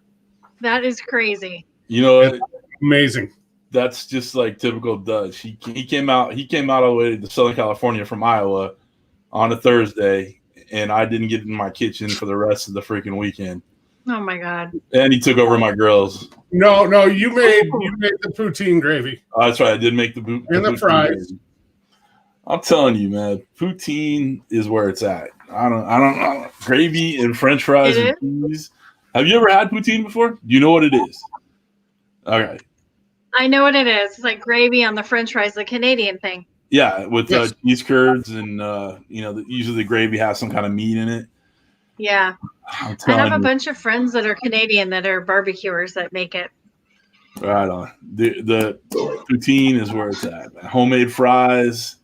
Speaker 3: That is crazy.
Speaker 2: Amazing.
Speaker 1: That's just like typical Dutch. He came out all the way to Southern California from Iowa on a Thursday, and I didn't get in my kitchen for the rest of the freaking weekend.
Speaker 3: Oh my God.
Speaker 1: And he took over my grills.
Speaker 2: No, you made the poutine gravy.
Speaker 1: Oh, that's right. I did make the
Speaker 2: the fries.
Speaker 1: Gravy. I'm telling you, man, poutine is where it's at. I don't know. Gravy and French fries and cheese. Have you ever had poutine before? Do you know what it is? All right.
Speaker 3: I know what it is. It's like gravy on the French fries, the Canadian thing.
Speaker 1: Yeah, with cheese curds and usually the gravy has some kind of meat in it.
Speaker 3: Yeah. I have a bunch of friends that are Canadian that are barbecuers that make it.
Speaker 1: Right on. The poutine is where it's at. Man. Homemade fries.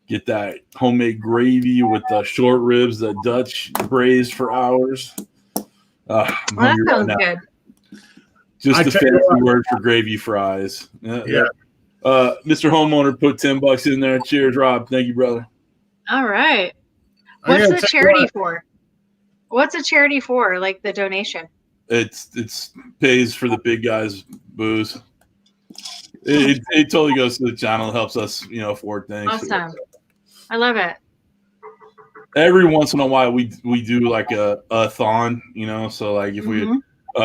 Speaker 1: Get that homemade gravy with the short ribs that Dutch braised for hours.
Speaker 3: That sounds good.
Speaker 1: Just a fancy word for gravy fries. Yeah. Mr. Homeowner put $10 in there. Cheers, Rob. Thank you, brother.
Speaker 3: All right. What's the charity for? What's a charity for? Like the donation?
Speaker 1: It's pays for the big guys' booze. It totally goes to the channel, helps us, afford things.
Speaker 3: Awesome. I love it.
Speaker 1: Every once in a while, we do like a thon, So like if we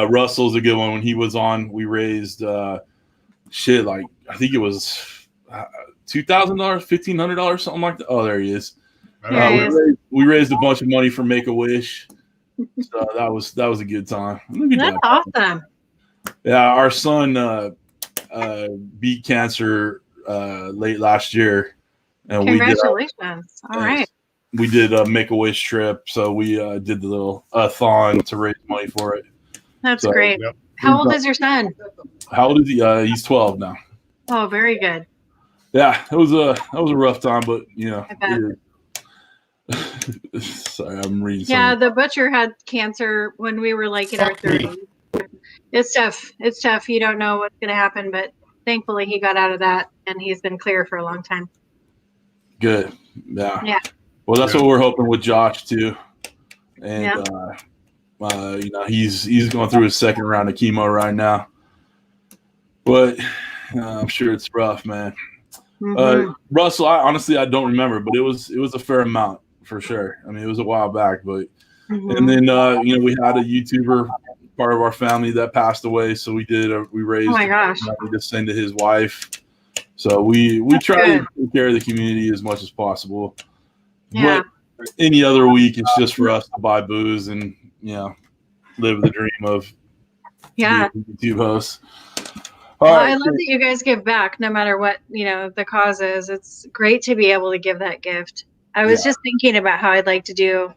Speaker 1: Russell's a good one. When he was on, we raised like I think it was $2,000, $1,500, something like that. Oh, there he is. We raised a bunch of money for Make-A-Wish, so that was a good time.
Speaker 3: That's awesome.
Speaker 1: Yeah, our son beat cancer late last year, and
Speaker 3: congratulations! All right.
Speaker 1: We did a Make-A-Wish trip, so we did the little thon to raise money for it.
Speaker 3: That's great. Yep. How old is your son?
Speaker 1: How old is he? He's 12 now.
Speaker 3: Oh, very good.
Speaker 1: Yeah, that was a rough time, but sorry, I'm reading.
Speaker 3: Yeah, the butcher had cancer when we were like in our 30s. It's tough. It's tough. You don't know what's going to happen, but thankfully he got out of that, and he's been clear for a long time.
Speaker 1: Good. Yeah.
Speaker 3: Yeah.
Speaker 1: Well, that's what we're hoping with Josh too, and he's going through his second round of chemo right now, but I'm sure it's rough, man. Russell, I don't remember, but it was a fair amount for sure. I mean, it was a while back, but and then we had a YouTuber, part of our family, that passed away, so we raised money to send to his wife. So we try to take care of the community as much as possible.
Speaker 3: Yeah.
Speaker 1: But any other week, it's just for us to buy booze and live the dream of YouTube hosts.
Speaker 3: I love that you guys give back, no matter what the cause is. It's great to be able to give that gift. I was just thinking about how I'd like to do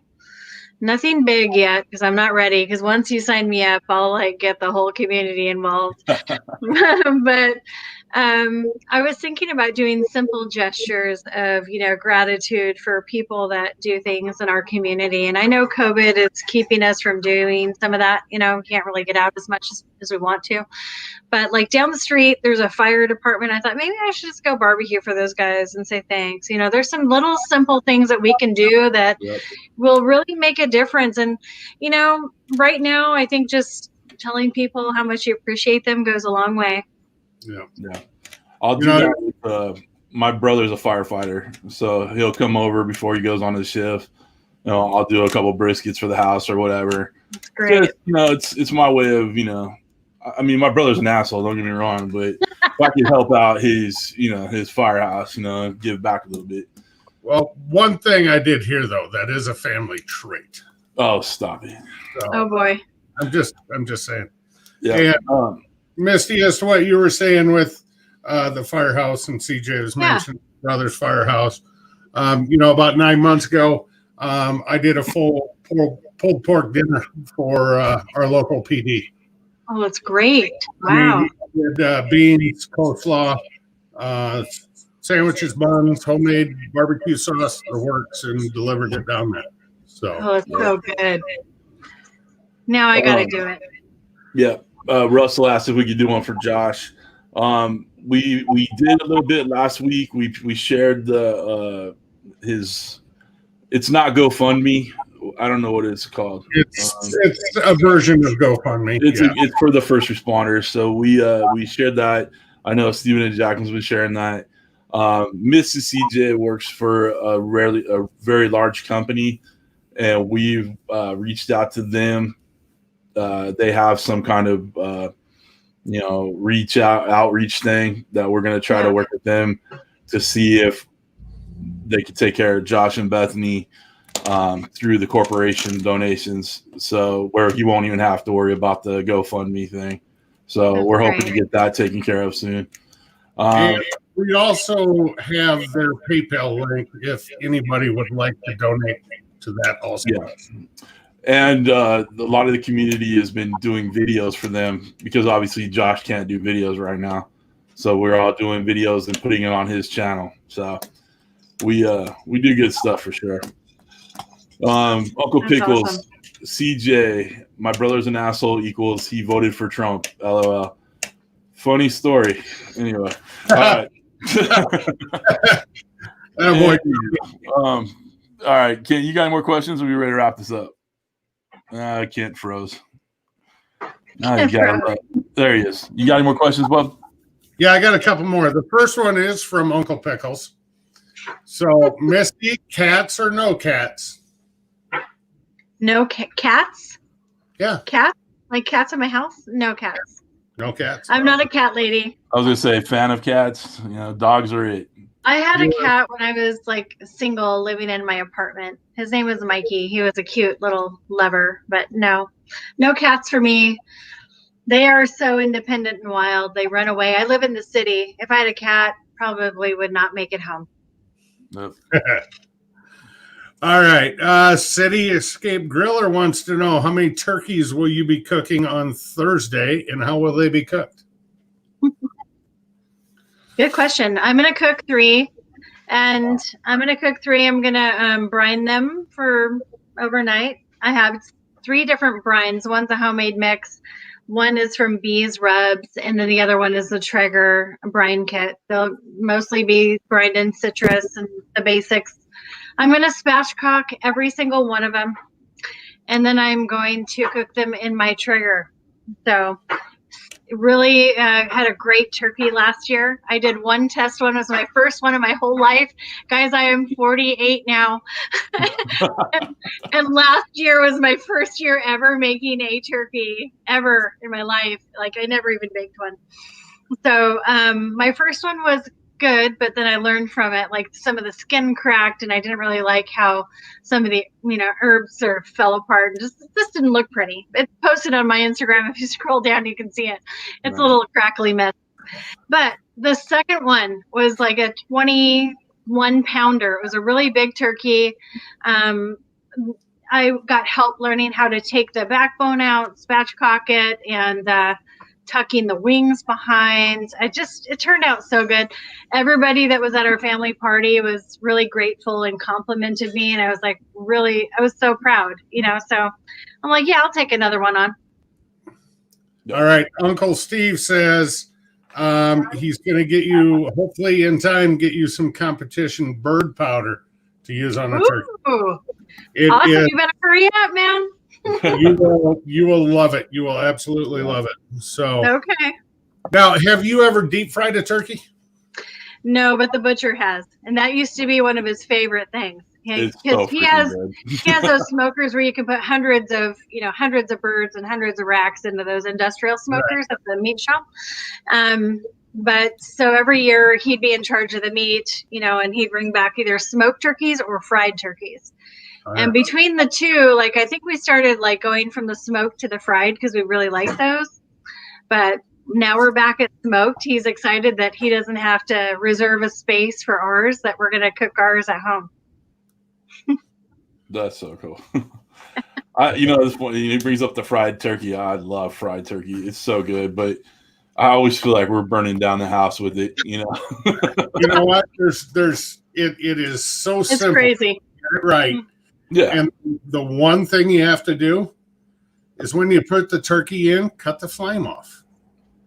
Speaker 3: nothing big yet because I'm not ready. Because once you sign me up, I'll get the whole community involved. But I was thinking about doing simple gestures of, gratitude for people that do things in our community. And I know COVID is keeping us from doing some of that. We can't really get out as much as we want to. But like down the street, there's a fire department. I thought maybe I should just go barbecue for those guys and say thanks. There's some little simple things that we can do that will really make a difference. And, right now, I think just telling people how much you appreciate them goes a long way.
Speaker 1: Yeah. I'll do that with my brother's a firefighter, so he'll come over before he goes on his shift. I'll do a couple briskets for the house or whatever.
Speaker 3: That's great.
Speaker 1: Just, it's my way of, I mean, my brother's an asshole, don't get me wrong, but if I can help out his firehouse, give back a little bit.
Speaker 2: Well, one thing I did hear though, that is a family trait.
Speaker 1: Oh, stop it.
Speaker 3: So, oh boy.
Speaker 2: I'm just saying.
Speaker 1: Yeah.
Speaker 2: And, Misty, as to what you were saying with the firehouse, and CJ was mentioned brother's firehouse. About 9 months ago, I did a full pulled pork dinner for our local PD.
Speaker 3: Oh, that's great! Wow.
Speaker 2: We did beans, coleslaw, sandwiches, buns, homemade barbecue sauce, the works, and delivered it down there. So,
Speaker 3: it's so good. Now I got to do it.
Speaker 1: Yeah. Russell asked if we could do one for Josh. We did a little bit last week. We shared his. It's not GoFundMe. I don't know what it's called.
Speaker 2: It's a version of GoFundMe.
Speaker 1: It's for the first responders. So we shared that. I know Steven and Jackman's been sharing that. Mrs. CJ works for a very large company, and we've reached out to them. They have some kind of outreach thing that we're going to try to work with them to see if they could take care of Josh and Bethany through the corporation donations, so where you won't even have to worry about the GoFundMe thing. So we're hoping to get that taken care of soon.
Speaker 2: And we also have their PayPal link if anybody would like to donate to that also.
Speaker 1: Yeah. And a lot of the community has been doing videos for them because obviously Josh can't do videos right now. So we're all doing videos and putting it on his channel. So we do good stuff for sure. Uncle
Speaker 3: That's
Speaker 1: Pickles,
Speaker 3: awesome.
Speaker 2: CJ,
Speaker 1: my brother's an asshole equals he voted for Trump. LOL. Funny story. Anyway. All right. All right. Ken, you got any more questions? Or are we ready to wrap this up? Kent froze. You got him right. There he is. You got any more questions, bub?
Speaker 2: Yeah, I got a couple more. The first one is from Uncle Pickles. So, Misty, cats or no cats?
Speaker 3: No cats?
Speaker 2: Yeah.
Speaker 3: Cats? Like cats in my house? No cats.
Speaker 2: No cats.
Speaker 3: I'm not a cat lady.
Speaker 1: I was gonna say fan of cats. You know, dogs are it.
Speaker 3: I had a cat when I was like single, living in my apartment. His name was Mikey. He was a cute little lover, but no cats for me. They are so independent and wild. They run away. I live in the city. If I had a cat, probably would not make it home.
Speaker 1: Nope.
Speaker 2: All right. City Escape Griller wants to know how many turkeys will you be cooking on Thursday and how will they be cooked?
Speaker 3: Good question. I'm going to cook 3 and I'm going to brine them for overnight. I have 3 different brines. One's a homemade mix. One is from Bees Rubs, and then the other one is the Traeger brine kit. They'll mostly be brined in citrus and the basics. I'm going to spatchcock every single one of them, and then I'm going to cook them in my Traeger. So really had a great turkey last year. I did one test one. It was my first one in my whole life. Guys, I am 48 now. and last year was my first year ever making a turkey ever in my life. Like I never even baked one. So my first one was good, but then I learned from it, like some of the skin cracked and I didn't really like how some of the, herbs sort of fell apart. This didn't look pretty. It's posted on my Instagram. If you scroll down, you can see it. It's a little crackly mess. But the second one was like a 21 pounder. It was a really big turkey. I got help learning how to take the backbone out, spatchcock it, and tucking the wings behind. It turned out so good. Everybody that was at our family party was really grateful and complimented me. And I was like, I was so proud, so I'm like, yeah, I'll take another one on.
Speaker 2: All right. Uncle Steve says he's going to get you, hopefully in time, get you some competition bird powder to use on a turkey.
Speaker 3: Awesome. You better hurry up, man.
Speaker 2: You will love it. You will absolutely love it. So
Speaker 3: okay.
Speaker 2: Now, have you ever deep fried a turkey?
Speaker 3: No, but the butcher has, and that used to be one of his favorite things. Because he has those smokers where you can put hundreds of birds and hundreds of racks into those industrial smokers at the meat shop. But so every year he'd be in charge of the meat, and he'd bring back either smoked turkeys or fried turkeys. And between the two, like I think we started like going from the smoked to the fried because we really like those. But now we're back at smoked. He's excited that he doesn't have to reserve a space for ours, that we're going to cook ours at home.
Speaker 1: That's so cool. This point, he brings up the fried turkey. I love fried turkey. It's so good, but I always feel like we're burning down the house with it. You know
Speaker 2: what? It is so simple.
Speaker 3: It's crazy.
Speaker 2: Right.
Speaker 1: Yeah.
Speaker 2: And the one thing you have to do is when you put the turkey in, cut the flame off.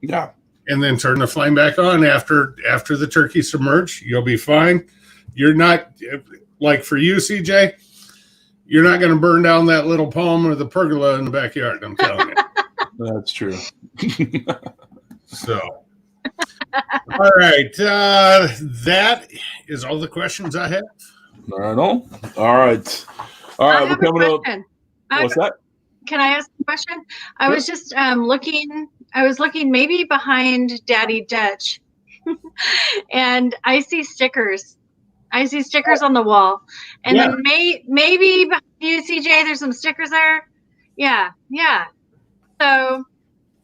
Speaker 1: Yeah.
Speaker 2: And then turn the flame back on after the turkey submerged. You'll be fine. You're not, like for you, CJ, you're not going to burn down that little palm or the pergola in the backyard. I'm telling you.
Speaker 1: That's true.
Speaker 2: So, all right. That is all the questions I have.
Speaker 1: Right on. All right. We're coming up. What's that?
Speaker 3: Can I ask a question? I was just looking. I was looking maybe behind Daddy Dutch, and I see stickers. I see stickers on the wall, and then maybe behind you, CJ, there's some stickers there. Yeah. So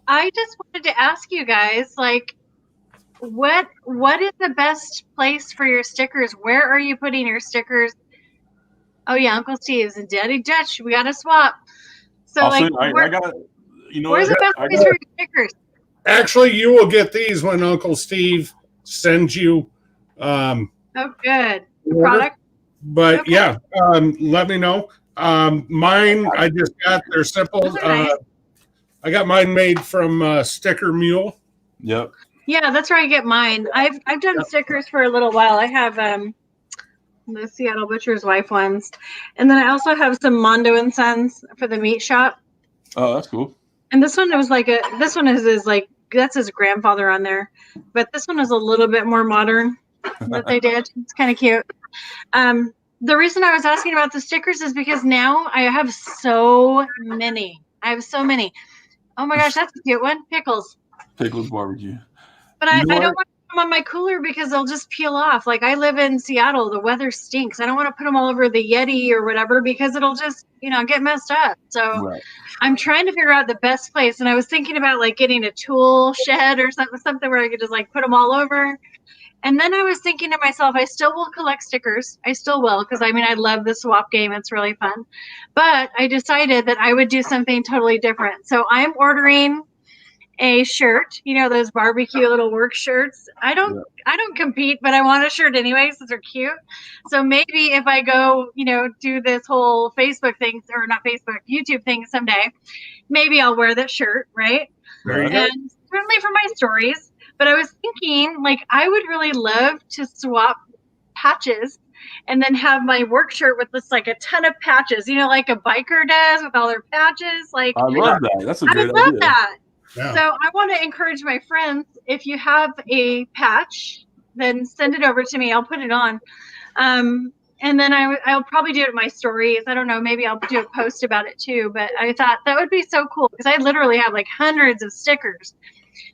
Speaker 3: I just wanted to ask you guys, like, what is the best place for your stickers? Where are you putting your stickers? Oh yeah, Uncle Steve's and Daddy Dutch. We got to swap. So
Speaker 1: also,
Speaker 3: where's the best place for your stickers?
Speaker 2: Actually, you will get these when Uncle Steve sends you.
Speaker 3: Oh, good. The product.
Speaker 2: But okay. Let me know. Mine, I just got. They're simple. Nice. I got mine made from Sticker Mule.
Speaker 1: Yep.
Speaker 3: Yeah, that's where I get mine. I've done stickers for a little while. I have the Seattle Butcher's Wife ones, and then I also have some Mondo and Sons for the meat shop.
Speaker 1: Oh, that's cool.
Speaker 3: And this one was like this one is like that's his grandfather on there. But this one is a little bit more modern that they did. It's kind of cute. The reason I was asking about the stickers is because now I have so many. Oh my gosh, that's a cute one. Pickles.
Speaker 1: Pickles barbecue.
Speaker 3: But I don't want to put them on my cooler because they'll just peel off. Like, I live in Seattle. The weather stinks. I don't want to put them all over the Yeti or whatever because it'll just, get messed up. So I'm trying to figure out the best place. And I was thinking about like getting a tool shed or something where I could just like put them all over. And then I was thinking to myself, I still will collect stickers. I still will because, I love the swap game. It's really fun. But I decided that I would do something totally different. So I'm ordering a shirt, those barbecue little work shirts. I don't compete, but I want a shirt anyway since they're cute. So maybe if I go, do this whole Facebook thing, or not Facebook, YouTube thing someday, maybe I'll wear that shirt, right? And certainly for my stories. But I was thinking, like, I would really love to swap patches and then have my work shirt with this, like, a ton of patches, like a biker does with all their patches. Like,
Speaker 1: I love that. That's a great idea.
Speaker 3: I love that. Yeah. So I want to encourage my friends, if you have a patch, then send it over to me. I'll put it on. And then I'll probably do it in my stories. I don't know. Maybe I'll do a post about it too. But I thought that would be so cool because I literally have like hundreds of stickers.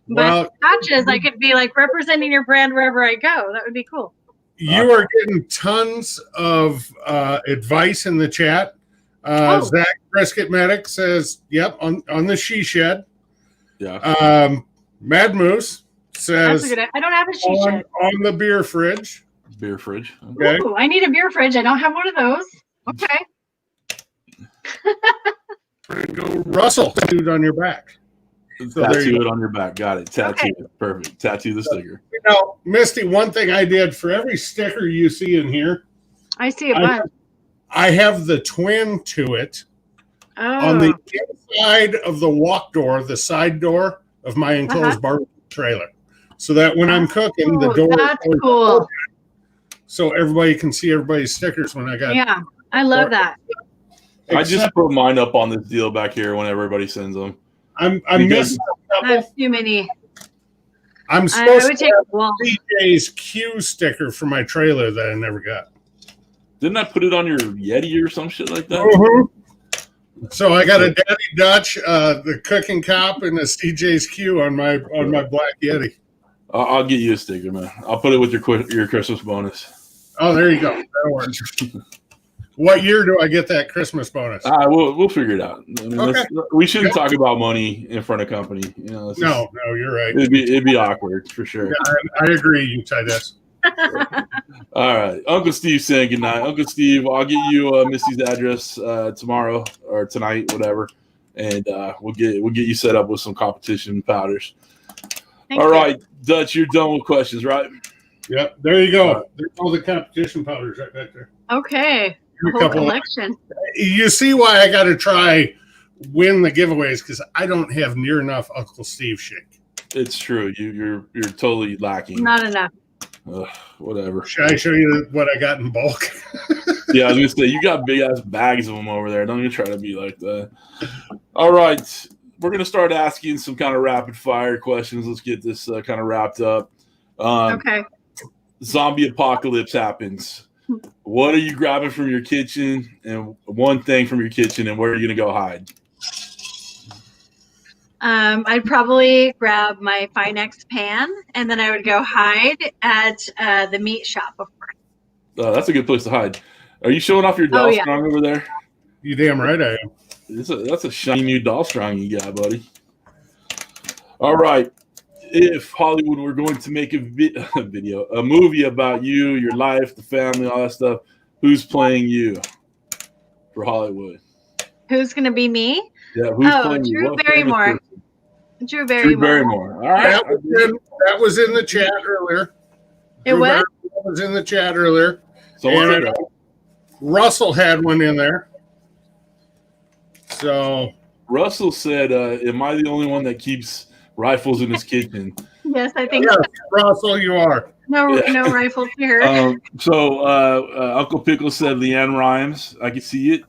Speaker 3: But patches, I could be like representing your brand wherever I go. That would be cool.
Speaker 2: You are getting tons of advice in the chat. Zach Brisket Medic says, "Yep, on the she shed." Yeah. Mad Moose says,
Speaker 3: That's a good, I don't have a she shed.
Speaker 2: On the beer fridge.
Speaker 1: Beer fridge.
Speaker 3: Okay. Ooh, I need a beer fridge. I don't have one of those. Okay.
Speaker 2: Go Russell, tattooed on your back.
Speaker 1: So tattoo it on your back. Got it. Tattoo it. Perfect. Tattoo the sticker.
Speaker 2: Misty, one thing I did for every sticker you see in here,
Speaker 3: I see a bunch.
Speaker 2: I have the twin to it on the inside of the walk door, the side door of my enclosed barbecue trailer, so that when I'm cooking, the door is cool. So everybody can see everybody's stickers when I got.
Speaker 3: Yeah, I love that.
Speaker 1: I just put mine up on this deal back here when everybody sends them.
Speaker 2: I'm missing a couple.
Speaker 3: I have too many.
Speaker 2: I'm supposed to have CJ's Q sticker for my trailer that I never got.
Speaker 1: Didn't I put it on your Yeti or some shit like that?
Speaker 2: So I got a Daddy Dutch, the cooking cop, and a CJ's Q on my black Yeti.
Speaker 1: I'll get you a sticker, man. I'll put it with your Christmas bonus.
Speaker 2: Oh, there you go. That works. What year do I get that Christmas bonus?
Speaker 1: We'll figure it out. We shouldn't talk about money in front of company.
Speaker 2: No, you're right.
Speaker 1: It'd be awkward for sure.
Speaker 2: Yeah, I agree, you Titus.
Speaker 1: All right, Uncle Steve saying good night. Uncle Steve, I'll get you Misty's address tomorrow or tonight, whatever, and we'll get you set up with some competition powders. All right, Dutch, you're done with questions, right?
Speaker 2: Yep, there you go. There's all the competition powders right back there.
Speaker 3: Okay. Whole collection.
Speaker 2: You see why I got to win the giveaways, because I don't have near enough Uncle Steve shit.
Speaker 1: It's true. You're totally lacking.
Speaker 3: Not enough.
Speaker 1: Whatever.
Speaker 2: Should I show you what I got in bulk?
Speaker 1: Yeah, I was gonna say you got big ass bags of them over there. Don't even try to be like that. All right, we're gonna start asking some kind of rapid fire questions. Let's get this kind of wrapped up.
Speaker 3: Okay.
Speaker 1: Zombie apocalypse happens. What are you grabbing from your kitchen, and one thing from your kitchen, and where are you gonna go hide?
Speaker 3: I'd probably grab my Finex pan, and then I would go hide at the meat shop, of course.
Speaker 1: That's a good place to hide. Are you showing off your doll strong over there?
Speaker 2: You damn right I am.
Speaker 1: That's a shiny new doll strong you got, buddy. All right. If Hollywood were going to make a movie about you, your life, the family, all that stuff, who's playing you for Hollywood?
Speaker 3: Who's going to be me?
Speaker 1: Yeah, who's playing
Speaker 3: Drew
Speaker 1: you?
Speaker 3: Barrymore. Drew Barrymore.
Speaker 1: All right.
Speaker 2: That was in the chat earlier.
Speaker 3: It was?
Speaker 2: That was in the chat earlier.
Speaker 1: So
Speaker 2: Russell had one in there. So
Speaker 1: Russell said, am I the only one that keeps rifles in his kitchen?
Speaker 3: Yes, I think so.
Speaker 2: Russell, you are.
Speaker 3: No rifles here.
Speaker 1: Uncle Pickle said Leanne Rhymes. I can see it.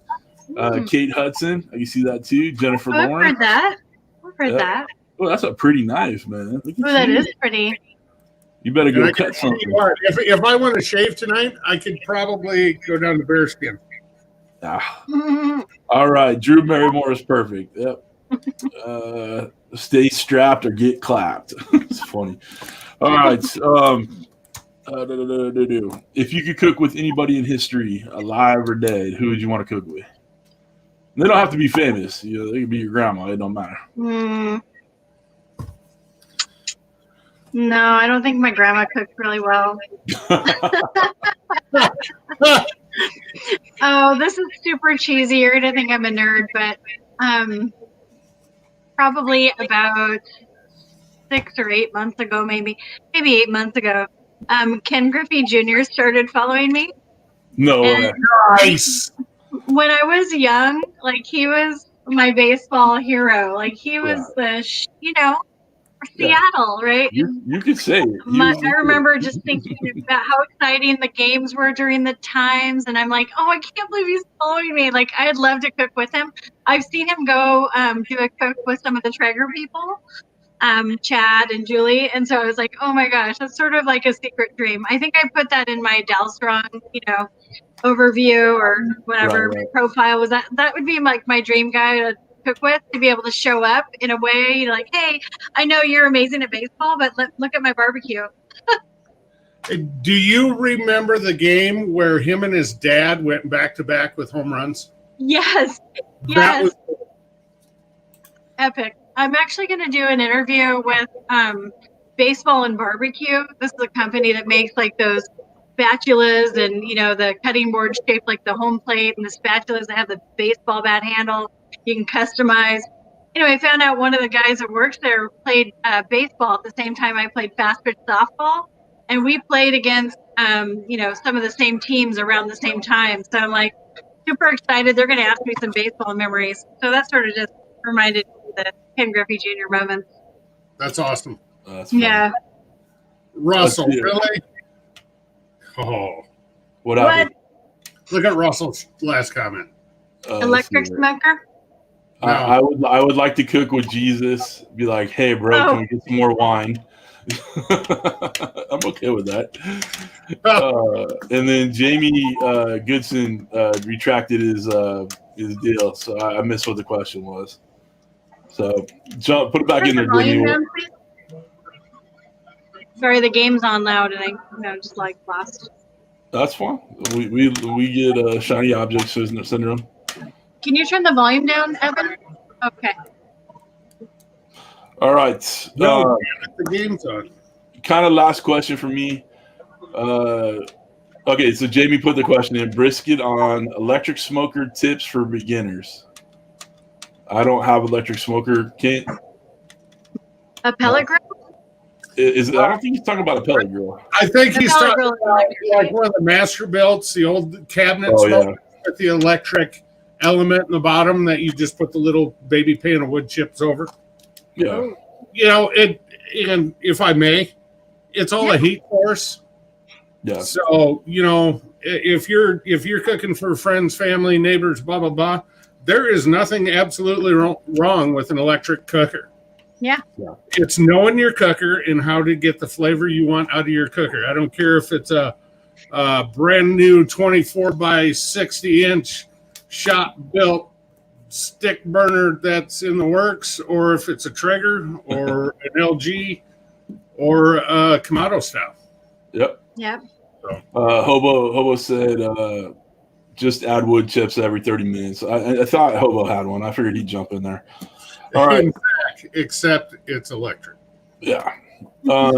Speaker 1: Kate Hudson. I can see that too. Jennifer Lawrence.
Speaker 3: I've heard that.
Speaker 1: Oh, that's a pretty knife, man. Look at
Speaker 3: Oh, that
Speaker 1: you.
Speaker 3: is pretty.
Speaker 1: You better
Speaker 2: And
Speaker 1: go
Speaker 2: I can
Speaker 1: cut
Speaker 2: tell
Speaker 1: something.
Speaker 2: you what, if I want to shave tonight, I could probably go down to bearskin.
Speaker 1: Ah. All right, Drew Barrymore is perfect. Yep. Stay strapped or get clapped. It's funny. All right. If you could cook with anybody in history, alive or dead, who would you want to cook with? They don't have to be famous. You know, they could be your grandma. It don't matter.
Speaker 3: No, I don't think my grandma cooked really well. Oh, this is super cheesy. You're gonna think I'm a nerd, but probably about 6 or 8 months ago, maybe 8 months ago, Ken Griffey Jr. started following me.
Speaker 1: No
Speaker 3: And
Speaker 1: way.
Speaker 2: Nice.
Speaker 3: when I was young, like he was my baseball hero. Like he was the, Seattle, right?
Speaker 1: You could say it.
Speaker 3: I remember just thinking about how exciting the games were during the times, and I'm like, oh, I can't believe he's following me. Like, I'd love to cook with him. I've seen him go do a cook with some of the Traeger people, Chad and Julie, and so I was like, oh my gosh, that's sort of like a secret dream. I think I put that in my Dal Strong, overview or whatever
Speaker 1: Right.
Speaker 3: profile was. That would be like my dream guy to cook with, to be able to show up in a way like, hey, I know you're amazing at baseball, but look at my barbecue.
Speaker 2: Do you remember the game where him and his dad went back to back with home runs?
Speaker 3: Yes.
Speaker 2: That was
Speaker 3: Epic. I'm actually going to do an interview with Baseball and Barbecue. This is a company that makes like those spatulas and, the cutting board shaped like the home plate, and the spatulas that have the baseball bat handle you can customize. I found out one of the guys that works there played baseball at the same time I played fast pitch softball, and we played against some of the same teams around the same time. So I'm like super excited. They're going to ask me some baseball memories. So that sort of just reminded me of the Ken Griffey Jr. moments.
Speaker 2: That's awesome.
Speaker 1: That's funny.
Speaker 3: Yeah.
Speaker 2: Russell, really? Oh,
Speaker 1: What happened?
Speaker 2: look at Russell's last comment.
Speaker 3: Electric smoker?
Speaker 1: I would like to cook with Jesus. Be like, hey, bro, can we get some more wine? I'm okay with that. And then Jamie Goodson retracted his deal, so I missed what the question was. So put it back in there, Jamie.
Speaker 3: Sorry, the game's on loud, and I just like lost.
Speaker 1: That's fine. We get shiny object syndrome.
Speaker 3: Can you turn the volume down, Evan? Okay.
Speaker 1: All right.
Speaker 2: No, the game's on.
Speaker 1: Kind of last question for me. Okay, so Jamie put the question in: brisket on electric smoker tips for beginners. I don't have electric smoker. Can't.
Speaker 3: A pellet grill?
Speaker 1: I don't think he's talking about a pellet grill.
Speaker 2: I think he's talking about like one of the master builts, the old cabinet smoker with the electric element in the bottom that you just put the little baby pan of wood chips over.
Speaker 1: Yeah.
Speaker 2: And if I may, it's all a heat source.
Speaker 1: Yeah.
Speaker 2: So, if you're cooking for friends, family, neighbors, blah, blah, blah, there is nothing absolutely wrong with an electric cooker.
Speaker 3: Yeah.
Speaker 2: It's knowing your cooker and how to get the flavor you want out of your cooker. I don't care if it's a brand new 24 by 60 inch shop built stick burner that's in the works, or if it's a Traeger or an LG or a Kamado style.
Speaker 1: Yep.
Speaker 3: So.
Speaker 1: Hobo said just add wood chips every 30 minutes. I thought Hobo had one. I figured he'd jump in there. All right.
Speaker 2: In fact, except it's electric.
Speaker 1: Yeah. All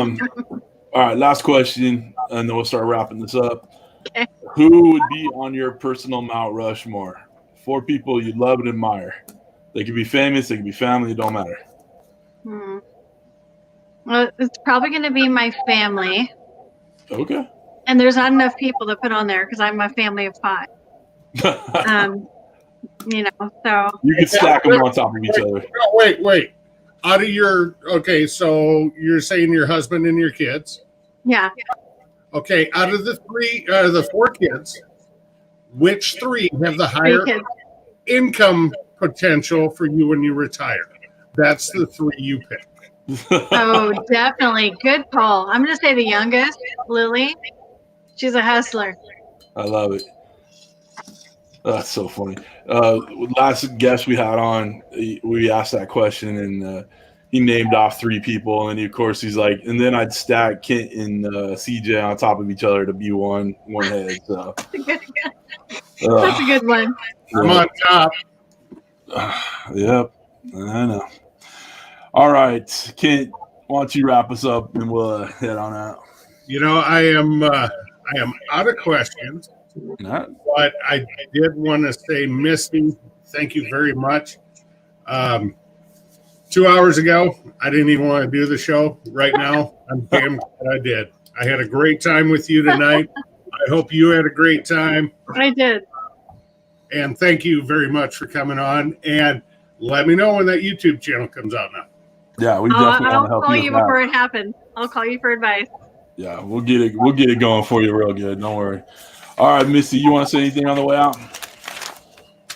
Speaker 1: right. Last question, and then we'll start wrapping this up.
Speaker 3: Okay.
Speaker 1: Who would be on your personal Mount Rushmore? 4 people you love and admire. They could be famous. They could be family. It don't matter.
Speaker 3: Well, it's probably going to be my family.
Speaker 1: Okay.
Speaker 3: And there's not enough people to put on there because I'm a family of 5. So
Speaker 1: you can stack them on top of each other.
Speaker 2: Wait. Out of so you're saying your husband and your kids.
Speaker 3: Yeah.
Speaker 2: Okay, out of the 4 kids, which 3 have the higher income potential for you when you retire? That's the 3 you pick.
Speaker 3: Oh, definitely. Good call. I'm going to say the youngest, Lily. She's a hustler.
Speaker 1: I love it. That's so funny. Last guest we had on, we asked that question, and he named off 3 people, and of course he's like, and then I'd stack Kent and CJ on top of each other to be one head. So
Speaker 3: That's a good one.
Speaker 2: I'm on top.
Speaker 1: Yep, I know. All right, Kent, why don't you wrap us up and we'll head on out.
Speaker 2: I am out of questions.
Speaker 1: Right.
Speaker 2: But I did want to say, Misty, thank you very much. 2 hours ago, I didn't even want to do the show. Right now, I'm damn glad I did. I had a great time with you tonight. I hope you had a great time.
Speaker 3: I did.
Speaker 2: And thank you very much for coming on. And let me know when that YouTube channel comes out now.
Speaker 1: Yeah, we definitely want to
Speaker 3: I'll
Speaker 1: help
Speaker 3: call
Speaker 1: you
Speaker 3: you
Speaker 1: with
Speaker 3: before
Speaker 1: that.
Speaker 3: it happens. I'll call you for advice.
Speaker 1: Yeah, we'll get it going for you real good. Don't worry. All right, Misty, you want to say anything on the way out?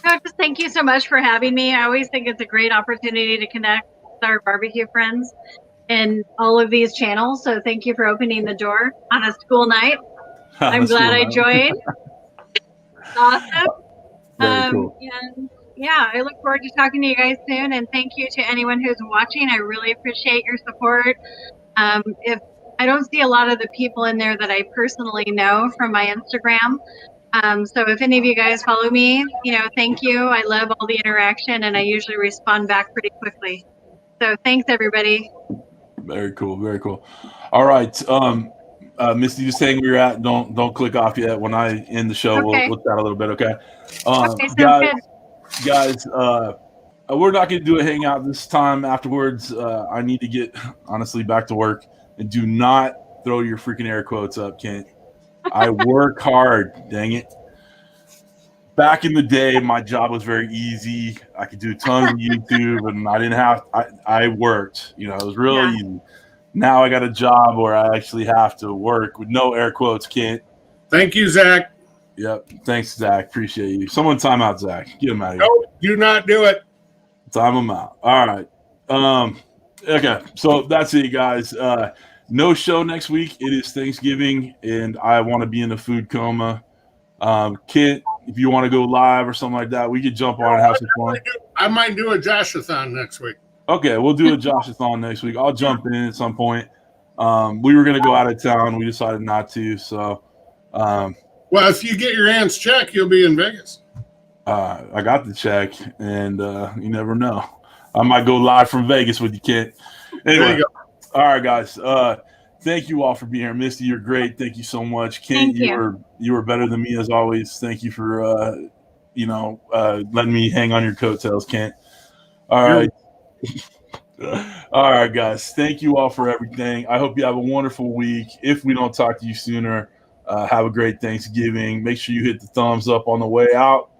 Speaker 3: No, just thank you so much for having me. I always think it's a great opportunity to connect with our barbecue friends in all of these channels. So thank you for opening the door on a school night. I'm glad I joined. Awesome.
Speaker 1: Very cool.
Speaker 3: And yeah, I look forward to talking to you guys soon. And thank you to anyone who's watching. I really appreciate your support. If I don't see a lot of the people in there that I personally know from my Instagram. So if any of you guys follow me, thank you. I love all the interaction and I usually respond back pretty quickly. So thanks everybody.
Speaker 1: Very cool. Very cool. All right. Misty, just hang where you're at. Don't click off yet. When I end the show,
Speaker 3: Okay.
Speaker 1: we'll chat a little bit. Okay.
Speaker 3: Okay, sounds good.
Speaker 1: Guys, we're not going to do a hangout this time afterwards. I need to get honestly back to work, and do not throw your freaking air quotes up, Kent. I work hard, dang it. Back in the day, my job was very easy. I could do tons of YouTube, and I didn't have. I worked. It was real easy. Now I got a job where I actually have to work with no air quotes, Kent.
Speaker 2: Thank you, Zach.
Speaker 1: Yep. Thanks, Zach. Appreciate you. Someone time out, Zach. Get him out of here.
Speaker 2: No, do not do it.
Speaker 1: Time him out. All right. Okay. So that's it, guys. No show next week. It is Thanksgiving, and I want to be in a food coma. Kent, if you want to go live or something like that, we could jump on and have some fun.
Speaker 2: I might do a Josh-a-thon next week.
Speaker 1: Okay, we'll do a Josh-a-thon next week. I'll jump in at some point. We were going to go out of town. We decided not to. So,
Speaker 2: well, if you get your aunt's check, you'll be in Vegas.
Speaker 1: I got the check, and you never know. I might go live from Vegas with you, Kent. Anyway,
Speaker 2: There you go.
Speaker 1: all right, guys. Thank you all for being here. Misty, you're great. Thank you so much. Kent, you were better than me as always. Thank you for letting me hang on your coattails, Kent. All right. All right, guys. Thank you all for everything. I hope you have a wonderful week. If we don't talk to you sooner, have a great Thanksgiving. Make sure you hit the thumbs up on the way out.